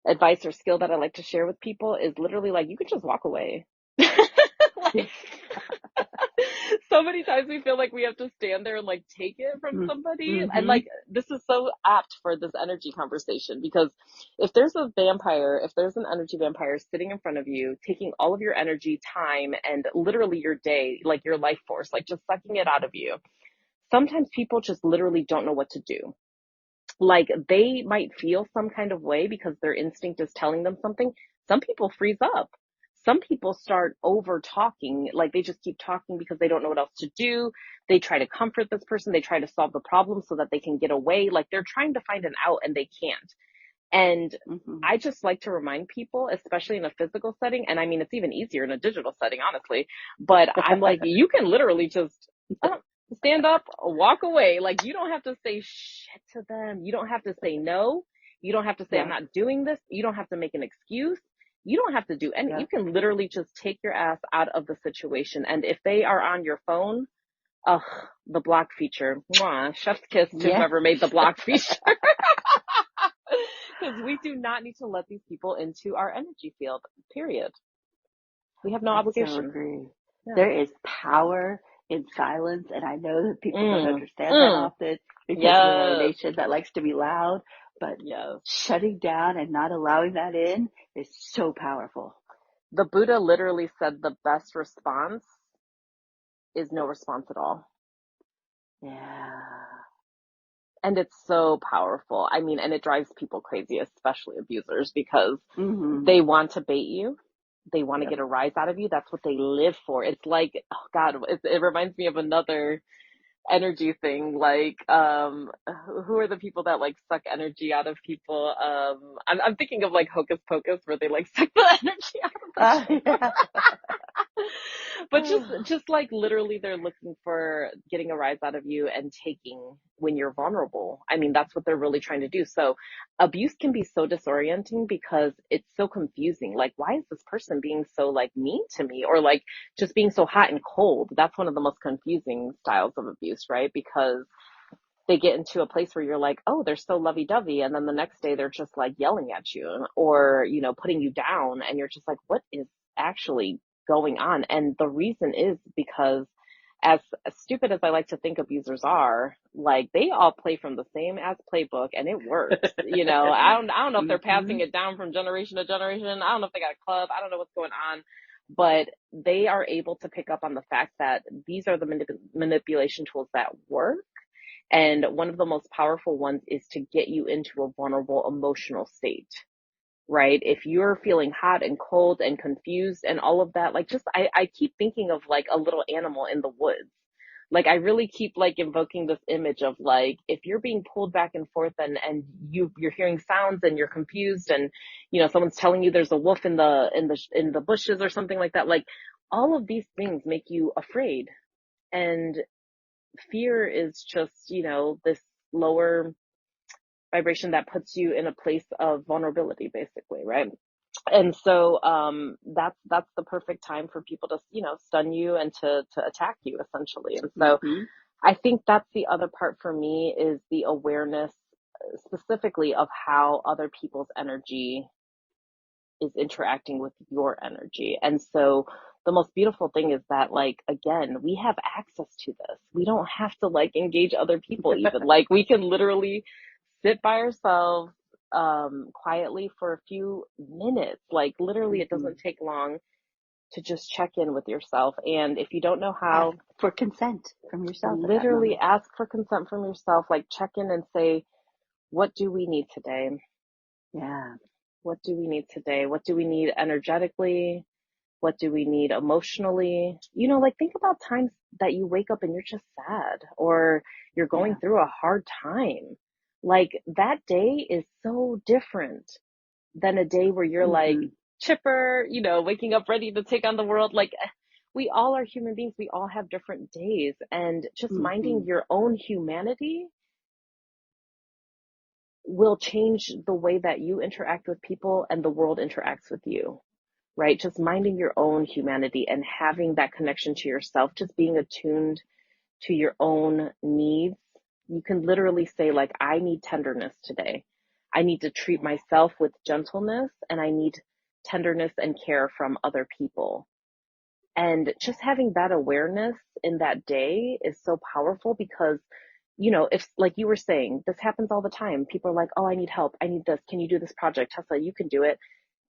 advice or skill that I like to share with people is literally, like, you could just walk away. Like, so many times we feel like we have to stand there and, like, take it from somebody. And, Mm-hmm. like, this is so apt for this energy conversation, because if there's an energy vampire sitting in front of you, taking all of your energy, time, and literally your day, like your life force, like, just sucking it out of you, sometimes people just literally don't know what to do. Like, they might feel some kind of way because their instinct is telling them something. Some people freeze up. Some people start over talking, like, they just keep talking because they don't know what else to do. They try to comfort this person. They try to solve the problem so that they can get away. Like, they're trying to find an out and they can't. And Mm-hmm. I just like to remind people, especially in a physical setting, and I mean, it's even easier in a digital setting, honestly, but I'm like, you can literally just uh, stand up, walk away. Like, you don't have to say shit to them. You don't have to say no. You don't have to say, I'm Yeah. not doing this. You don't have to make an excuse. You don't have to do any, Yeah. you can literally just take your ass out of the situation. And if they are on your phone, ugh, the block feature, mwah, chef's kiss to Yeah. whoever made the block feature. Because we do not need to let these people into our energy field, period. We have no I so obligation. agree. Yeah. There is power in silence, and I know that people don't Mm. understand that Mm. often because we're a Yes. nation that likes to be loud, but Yes. shutting down and not allowing that in is so powerful. The Buddha literally said the best response is no response at all. Yeah. And it's so powerful. I mean, and it drives people crazy, especially abusers, because Mm-hmm. they want to bait you. They want to Yep. get a rise out of you. That's what they live for. It's like, oh God, it reminds me of another energy thing. Like, who are the people that, like, suck energy out of people? I'm thinking of, like, Hocus Pocus, where they, like, suck the energy out of the chamber. Yeah. But just like, literally, they're looking for getting a rise out of you and taking when you're vulnerable. I mean, that's what they're really trying to do. So abuse can be so disorienting because it's so confusing. Like, why is this person being so, like, mean to me, or, like, just being so hot and cold? That's one of the most confusing styles of abuse, right? Because they get into a place where you're like, oh, they're so lovey-dovey, and then the next day they're just, like, yelling at you, or, putting you down, and you're just like, what is actually going on? And the reason is because, as stupid as I like to think abusers are, like, they all play from the same as playbook, and it works. I don't know if they're Mm-hmm. passing it down from generation to generation. I don't know if they got a club. I don't know what's going on, but they are able to pick up on the fact that these are the manipulation tools that work. And one of the most powerful ones is to get you into a vulnerable emotional state, right? If you're feeling hot and cold and confused and all of that, like, just, I keep thinking of, like, a little animal in the woods. Like, I really keep, like, invoking this image of, like, if you're being pulled back and forth, and you're hearing sounds and you're confused, and, someone's telling you there's a wolf in the bushes or something like that. Like, all of these things make you afraid. And fear is just, this lower vibration that puts you in a place of vulnerability, basically, right? And so that's the perfect time for people to, stun you and to attack you, essentially. And so Mm-hmm. I think that's the other part for me, is the awareness, specifically, of how other people's energy is interacting with your energy. And so the most beautiful thing is that, like, again, we have access to this. We don't have to, like, engage other people even. Like, we can literally sit by ourselves, quietly for a few minutes. Like literally, it Mm-hmm. doesn't take long to just check in with yourself. And if you don't know Ask how, for consent from yourself at that literally moment. ask for consent from yourself. Like check in and say, what do we need today? Yeah. What do we need today? What do we need energetically? What do we need emotionally? You know, like think about times that you wake up and you're just sad or you're going Yeah. through a hard time. Like that day is so different than a day where you're like Mm-hmm. chipper, you know, waking up ready to take on the world. Like we all are human beings. We all have different days, and just Mm-hmm. minding your own humanity will change the way that you interact with people and the world interacts with you, right? Just minding your own humanity and having that connection to yourself, just being attuned to your own needs. You can literally say, like, I need tenderness today. I need to treat Yeah. myself with gentleness, and I need tenderness and care from other people. And just having that awareness in that day is so powerful because, you know, if, like you were saying, this happens all the time. People are like, oh, I need help. I need this. Can you do this project? Tessa, you can do it.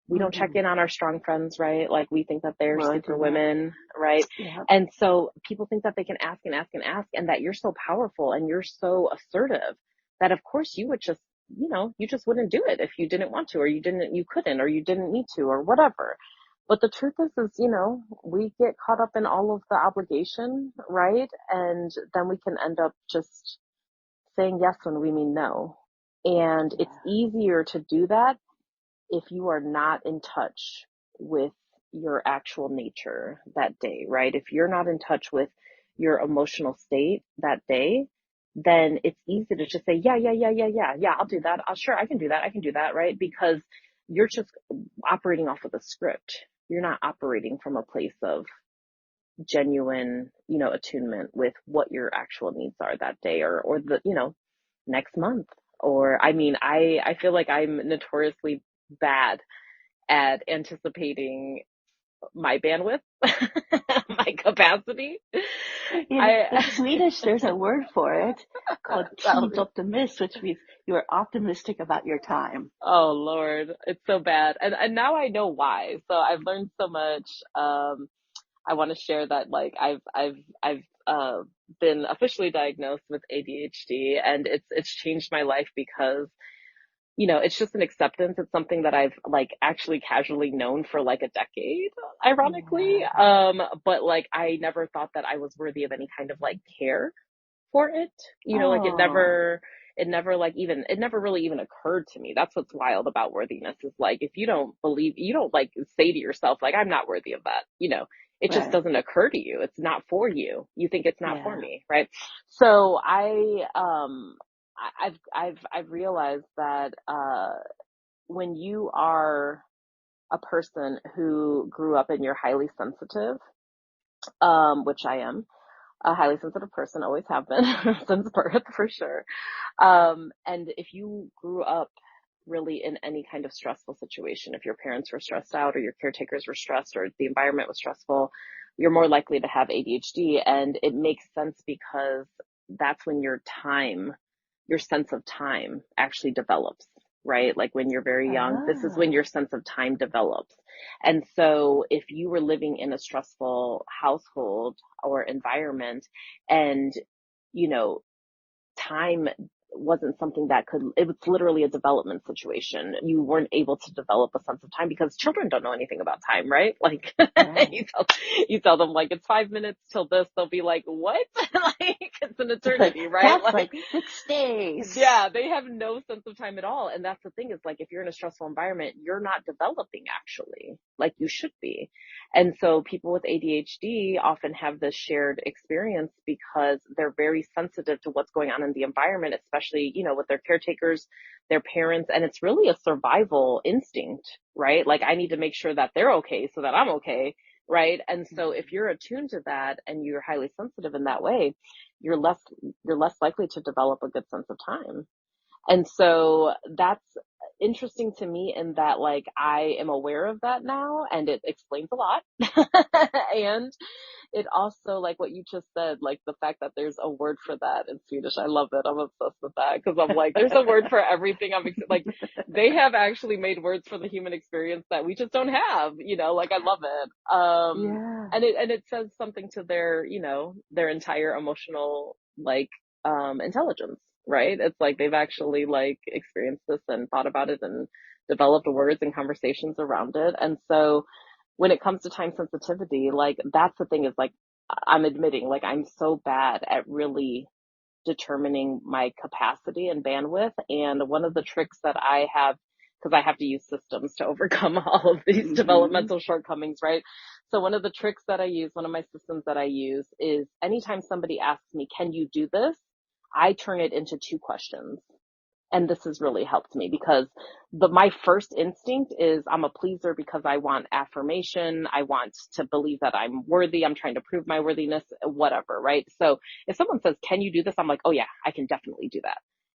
We don't check Mm-hmm. in on our strong friends, right? Like we think that they're Well, I super do that. women, right? Yeah. And so people think that they can ask and ask and ask, and that you're so powerful and you're so assertive that of course you would just, you know, you just wouldn't do it if you didn't want to, or you couldn't, or you didn't need to, or whatever. But the truth is, you know, we get caught up in all of the obligation, right? And then we can end up just saying yes when we mean no. And it's Yeah. easier to do that if you are not in touch with your actual nature that day, right? If you're not in touch with your emotional state that day, then it's easy to just say, yeah, I'll do that. Sure, I can do that. I can do that, right? Because you're just operating off of a script. You're not operating from a place of genuine, you know, attunement with what your actual needs are that day or the, you know, next month. Or, I mean, I feel like I'm notoriously bad at anticipating my bandwidth, my capacity. In I in Swedish, there's a word for it called tell me. tidsoptimist, which means you are optimistic about your time. Oh Lord, it's so bad. And now I know why. So I've learned so much. I want to share that like I've been officially diagnosed with ADHD, and it's changed my life because you know, it's just an acceptance. It's something that I've like actually casually known for like a decade, ironically. Yeah. But like I never thought that I was worthy of any kind of like care for it. You know, like Oh, it never really even occurred to me. That's what's wild about worthiness is like if you don't believe, you don't like say to yourself, like, I'm not worthy of that, you know. It just right. doesn't occur to you. It's not for you. You think it's not for Yeah. me, right? So I've realized that when you are a person who grew up and you're highly sensitive, which I am a highly sensitive person, always have been since birth for sure. And if you grew up really in any kind of stressful situation, if your parents were stressed out or your caretakers were stressed or the environment was stressful, you're more likely to have ADHD. And it makes sense because that's when your sense of time actually develops, right? Like when you're very young, this is when Oh, your sense of time develops. And so if you were living in a stressful household or environment and, you know, time wasn't something that could, it was literally a development situation. You weren't able to develop a sense of time because children don't know anything about time, right? Like right. you tell, you tell them like it's 5 minutes till this, they'll be like, what? Like it's an It's like, eternity, right? that's Like like 6 days. yeah, they have no sense of time at all. And that's the thing is like if you're in a stressful environment, you're not developing actually like you should be. And so people with ADHD often have this shared experience because they're very sensitive to what's going on in the environment, especially, you know, with their caretakers, their parents, and it's really a survival instinct, right? Like I need to make sure that they're okay so that I'm okay, right? And so if you're attuned to that and you're highly sensitive in that way, you're less likely to develop a good sense of time. And so that's interesting to me in that like I am aware of that now and it explains a lot. And it also, like what you just said, like the fact that there's a word for that in Swedish. I love it. I'm obsessed with that because I'm like, there's a word for everything. Like they have actually made words for the human experience that we just don't have, like I love it. Yeah. And it says something to their, their entire emotional, like, intelligence, right? It's like they've actually like experienced this and thought about it and developed words and conversations around it. And so when it comes to time sensitivity, like that's the thing is like I'm admitting like I'm so bad at really determining my capacity and bandwidth. And one of the tricks that I have, because I have to use systems to overcome all of these Mm-hmm. developmental shortcomings, right? So one of the tricks that I use, one of my systems that I use is anytime somebody asks me, can you do this? I turn it into two questions. And this has really helped me because my first instinct is I'm a pleaser because I want affirmation. I want to believe that I'm worthy. I'm trying to prove my worthiness, whatever, right? So if someone says, can you do this? I'm like, oh yeah, I can definitely do that.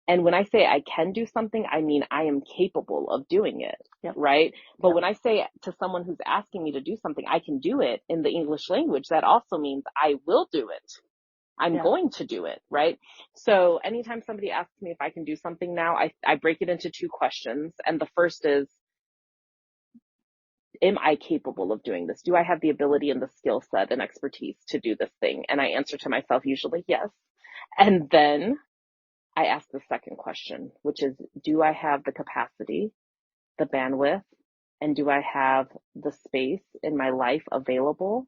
And when I say I can do something, I mean I am capable of doing it, Yep. right? But Yep. when I say to someone who's asking me to do something, I can do it in the English language, that also means I will do it. I'm Yep. going to do it, right? So anytime somebody asks me if I can do something now, I break it into two questions. And the first is, am I capable of doing this? Do I have the ability and the skill set and expertise to do this thing? And I answer to myself usually yes. And then I ask the second question, which is, do I have the capacity, the bandwidth, and do I have the space in my life available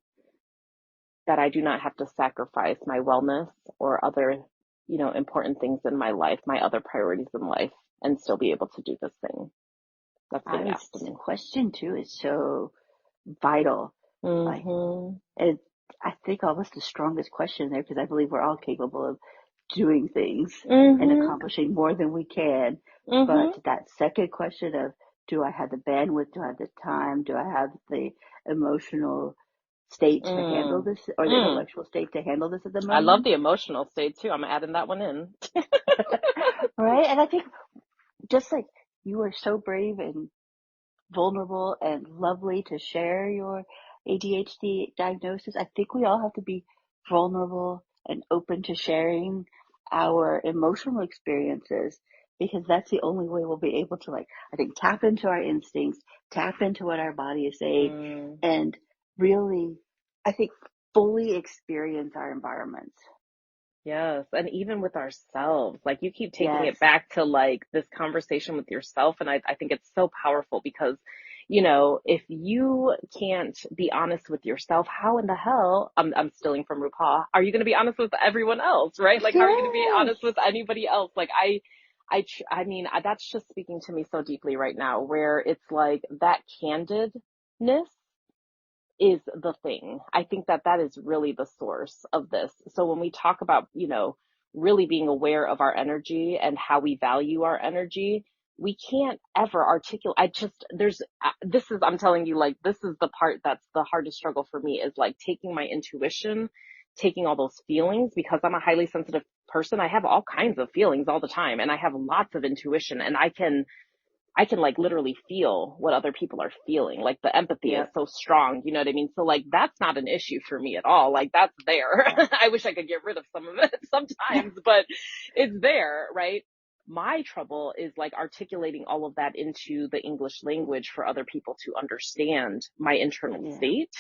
that I do not have to sacrifice my wellness or other, important things in my life, my other priorities in life, and still be able to do this thing that's I being was, asked of the me. question too is so vital. Like, Mhm. it, I think almost the strongest question there, because I believe we're all capable of doing things and Mhm. accomplishing more than we can. Mhm. But that second question of, do I have the bandwidth? Do I have the time? Do I have the emotional state to handle Mm. this, or the Mm. intellectual state to handle this at the I love moment? the emotional state too. I'm adding that one in. Right? And I think just like you are so brave and vulnerable and lovely to share your ADHD diagnosis, I think we all have to be vulnerable and open to sharing our emotional experiences, because that's the only way we'll be able to, like, I think, tap into our instincts, tap into what our body is saying, Mm. and really, I think, fully experience our environments. Yes. And even with ourselves, like you keep taking Yes. it back to like this conversation with yourself. And I think it's so powerful because, if you can't be honest with yourself, how in the hell, I'm stealing from RuPaul, are you going to be honest with everyone else, right? Like, how are you going to be Yes. honest with anybody else? Like, I mean, that's just speaking to me so deeply right now, where it's like that candidness is the thing. I think that that is really the source of this. So when we talk about, really being aware of our energy and how we value our energy, we can't ever articulate. I'm telling you, like, this is the part that's the hardest struggle for me is like taking my intuition, taking all those feelings, because I'm a highly sensitive person. I have all kinds of feelings all the time and I have lots of intuition, and I can like literally feel what other people are feeling. Like the empathy is Yep. so strong, you know what I mean? So like that's not an issue for me at all. Like that's there. Yeah. I wish I could get rid of some of it sometimes, but it's there, right? My trouble is like articulating all of that into the English language for other people to understand my internal Yeah. state.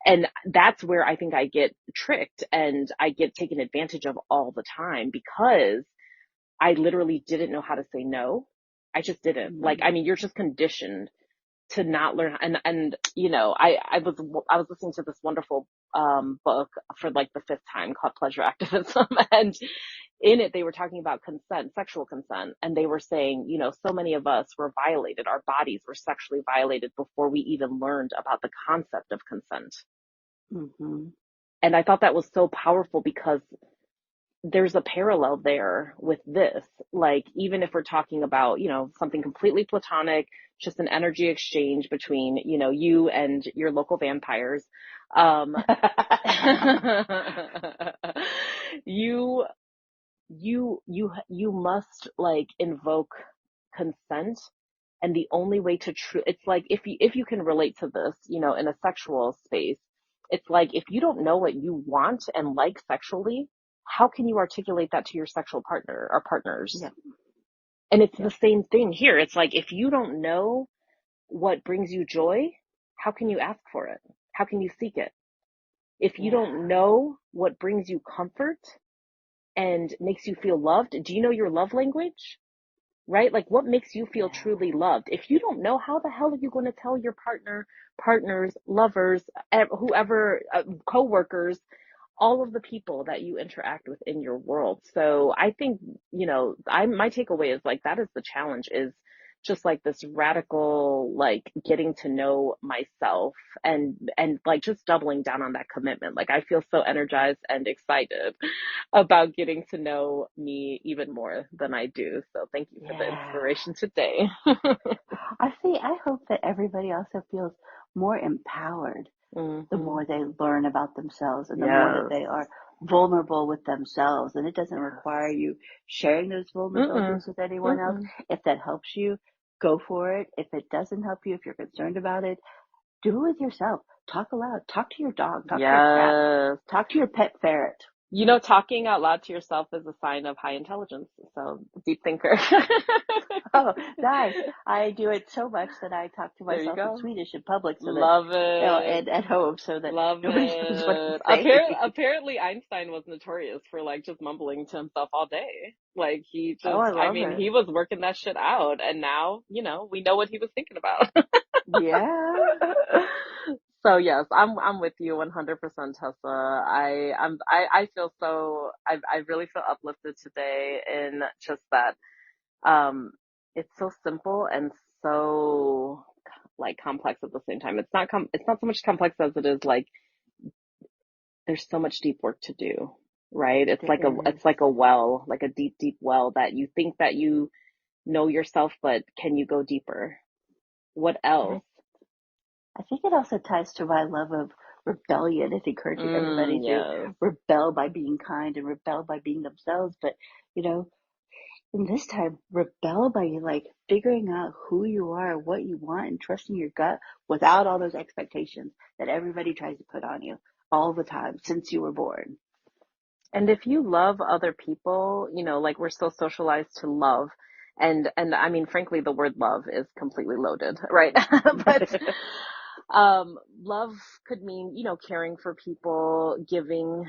And that's where I think I get tricked and I get taken advantage of all the time because I literally didn't know how to say no. I just didn't. Like, Mm. I mean, you're just conditioned to not learn. And I was listening to this wonderful book for like the fifth time called Pleasure Activism. And in it, they were talking about consent, sexual consent. And they were saying, so many of us were violated. Our bodies were sexually violated before we even learned about the concept of consent. Mm-hmm. And I thought that was so powerful because there's a parallel there with this. Like, even if we're talking about, something completely platonic, just an energy exchange between, you and your local vampires, um, you, you must like invoke consent And the only way to it's like, if you can relate to this, in a sexual space, it's like, if you don't know what you want and like sexually, how can you articulate that to your sexual partner or partners? Yeah. And it's Yeah. the same thing here. It's like, if you don't know what brings you joy, how can you ask for it? How can you seek it? If you Yeah. don't know what brings you comfort and makes you feel loved, do you know your love language? Right? Like, what makes you feel Yeah. truly loved? If you don't know, how the hell are you going to tell your partner, partners, lovers, whoever, co-workers, all of the people that you interact with in your world? So I think, my takeaway is like, that is the challenge, is just like this radical, like, getting to know myself, and like just doubling down on that commitment. Like, I feel so energized and excited about getting to know me even more than I do. So thank you for the Yeah. inspiration today. I hope that everybody also feels more empowered the Hmm. more they learn about themselves and the more that Yes. they are vulnerable with themselves. And it doesn't Yes. require you sharing those Mm-mm. vulnerabilities with anyone else. Mm-mm. If that helps you, go for it. If it doesn't help you, if you're concerned about it, do it with yourself. Talk aloud. Talk to your dog. Talk to your cat. Yes. Talk to your pet ferret. Talking out loud to yourself is a sign of high intelligence. So, deep thinker. Oh, nice. I do it so much that I talk to There you myself in go. Swedish in public so that, Love it. and at home so that Love nobody knows what I'm it. saying. Apparently Einstein was notorious for like just mumbling to himself all day. Like, Oh, I I love mean, it. he was working that shit out, and now, we know what he was thinking about. Yeah. So yes, I'm with you 100%, Tessa. I feel so, I really feel uplifted today in just that, um it's so simple and so, like, complex at the same time. It's not so much complex as it is like, there's so much deep work to do, right? It's There like is. a well, like a deep, deep well, that you think that you know yourself, but can you go deeper? What And else? I think it also ties to my love of rebellion. I encourage everybody to Yes. rebel by being kind and rebel by being themselves. But, you know, in this time, rebel by like figuring out who you are, what you want, and trusting your gut without all those expectations that everybody tries to put on you all the time since you were born. And if you love other people, like, we're so socialized to love. And I mean, frankly, the word love is completely loaded, right? But love could mean, caring for people, giving,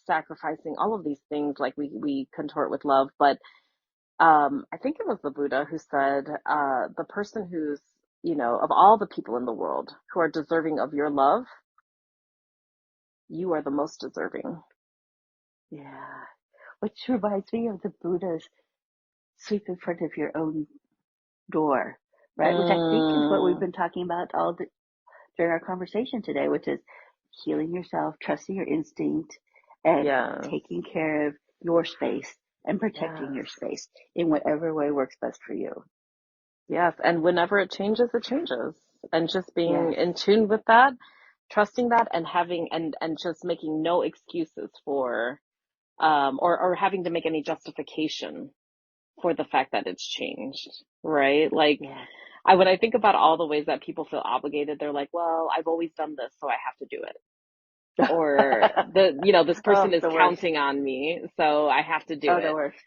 sacrificing, all of these things, like, we contort with love. But I think it was the Buddha who said, the person who's, of all the people in the world who are deserving of your love, you are the most deserving. Yeah. Which reminds me of the Buddha's sweep in front of your own door, right? Which I think is what we've Mm, been talking about during our conversation today, which is healing yourself, trusting your instinct, and yes, taking care of your space and protecting yes, your space in whatever way works best for you. yes. And whenever it changes, it changes. And just being Yes. in tune with that, trusting that, and having, and just making no excuses for, or having to make any justification for the fact that it's changed, right? Like, Yes. when I think about all the ways that people feel obligated, they're like, well, I've always done this, so I have to do it. Or, this Oh, person is the worst. counting on me, so I have to do Oh, the it. worst.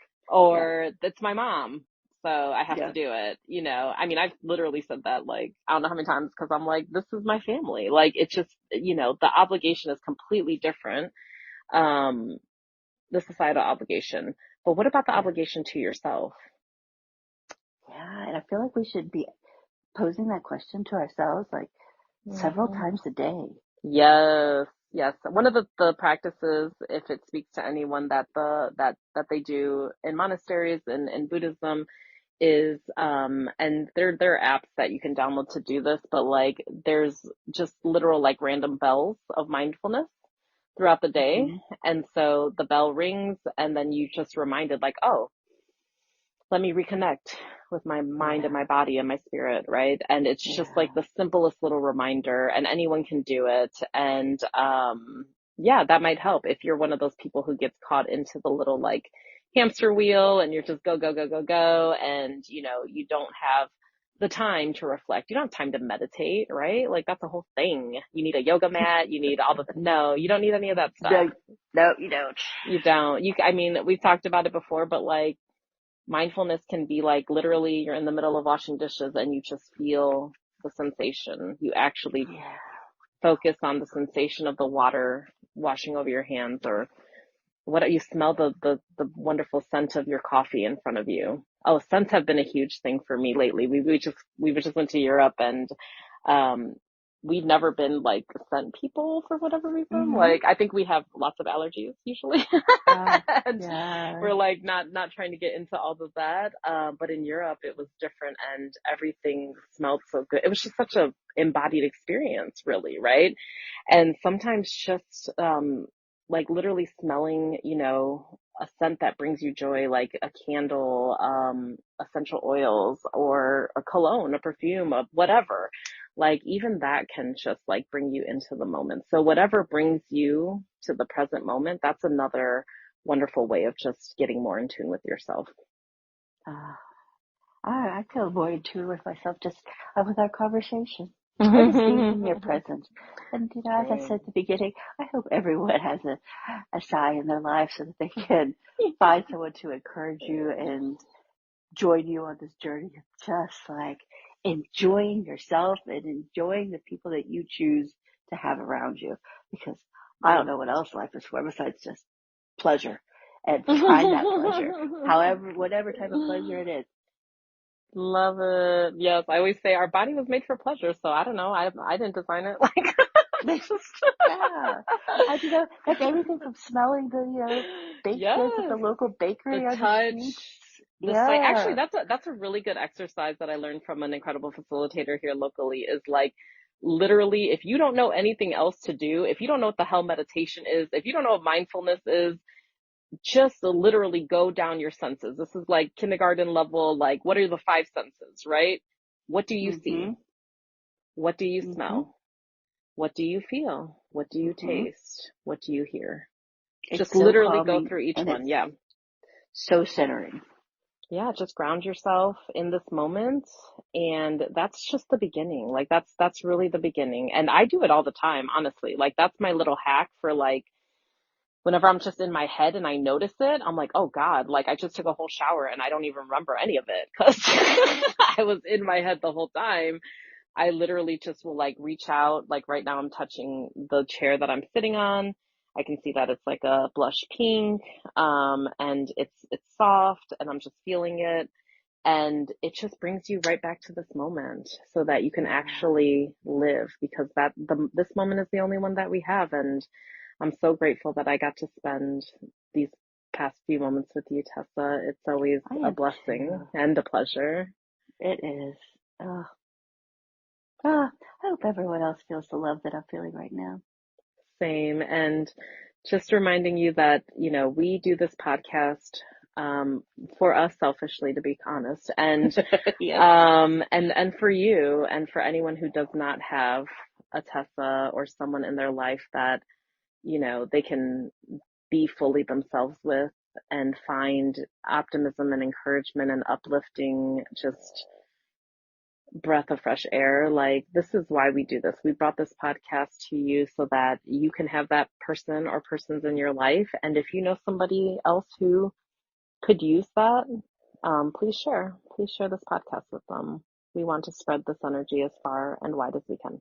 Yeah. Or, that's my mom, so I have to Yeah. do it. I mean, I've literally said that, like, I don't know how many times, because I'm like, this is my family. Like, it's just, the obligation is completely different. Um, the societal obligation. But what about the Yeah. obligation to yourself? Yeah. And I feel like we should be posing that question to ourselves like several Hmm. times a day. Yes, yes. One of the practices, if it speaks to anyone, that they do in monasteries and in Buddhism, is, and there are apps that you can download to do this, but, like, there's just literal, like, random bells of mindfulness throughout the day. Hmm. And so the bell rings, and then you just reminded, like, oh, let me reconnect with my mind and Yeah. my body and my spirit, right? And it's just like Yeah. the simplest little reminder, and anyone can do it. And yeah, that might help if you're one of those people who gets caught into the little, like, hamster wheel, and you're just go, go, go, go, go, and you don't have the time to reflect. You don't have time to meditate, right? Like that's a whole thing. You need a yoga mat. You need all the, no, you don't need any of that stuff. No, no, you don't. You don't. I mean, we've talked about it before, but like mindfulness can be like literally you're in the middle of washing dishes and you just feel the sensation. You actually Yeah. focus on the sensation of the water washing over your hands, or what you smell the wonderful scent of your coffee in front of you. Oh, scents have been a huge thing for me lately. We just went to Europe, and um we've never been like scent people for whatever reason. Mm-hmm. Like I think we have lots of allergies usually. Oh, And yeah. we're like not trying to get into all of that. But in Europe it was different and everything smelled so good. It was just such a embodied experience, really, right? And sometimes just like literally smelling, a scent that brings you joy, like a candle, essential oils, or a cologne, a perfume, of whatever. Like even that can just like bring you into the moment. So whatever brings you to the present moment, that's another wonderful way of just getting more in tune with yourself. Uh, I feel more in tune with myself just with our conversation or just being in your presence. And, as I said Same. at the beginning, I hope everyone has a Sai in their life so that they can find someone to encourage you and join you on this journey of just like enjoying yourself and enjoying the people that you choose to have around you. Because I don't know what else life is for besides just pleasure, and find that pleasure, however, whatever type of pleasure it is. Love it. Yes, I always say our body was made for pleasure, so I don't know. I didn't design it. Like just Yeah. And that's everything from smelling the, baked goods at the yes, local the bakery on the streets. touch, the sight. Actually, Yeah. that's a really good exercise that I learned from an incredible facilitator here locally. Is like literally, if you don't know anything else to do, if you don't know what the hell meditation is, if you don't know what mindfulness is, just literally go down your senses. This is like kindergarten level. Like, what are the five senses, right? What do you see? Mm-hmm. What do you Mm-hmm. smell? What do you feel? What do you Mm-hmm. taste? What do you hear? It's Just so literally go calming through each and one. it's Yeah. so centering. Yeah, just ground yourself in this moment, and that's just the beginning. Like that's really the beginning. And I do it all the time, honestly. Like that's my little hack for like whenever I'm just in my head and I notice it, I'm like, "Oh God, like I just took a whole shower and I don't even remember any of it cuz I was in my head the whole time." I literally just will like reach out. Like right now I'm touching the chair that I'm sitting on. I can see that it's like a blush pink, and it's soft, and I'm just feeling it. And it just brings you right back to this moment so that you can Yeah. actually live, because this moment is the only one that we have. And I'm so grateful that I got to spend these past few moments with you, Tessa. It's always I a am blessing too. and a pleasure. It is. Oh, I hope everyone else feels the love that I'm feeling right now. Same. And just reminding you that, we do this podcast for us selfishly, to be honest, and Yes. and for you and for anyone who does not have a Tessa or someone in their life that, they can be fully themselves with and find optimism and encouragement and uplifting, just breath of fresh air. Like, this is why we do this. We brought this podcast to you so that you can have that person or persons in your life. And if you know somebody else who could use that, please share. Please share this podcast with them. We want to spread this energy as far and wide as we can.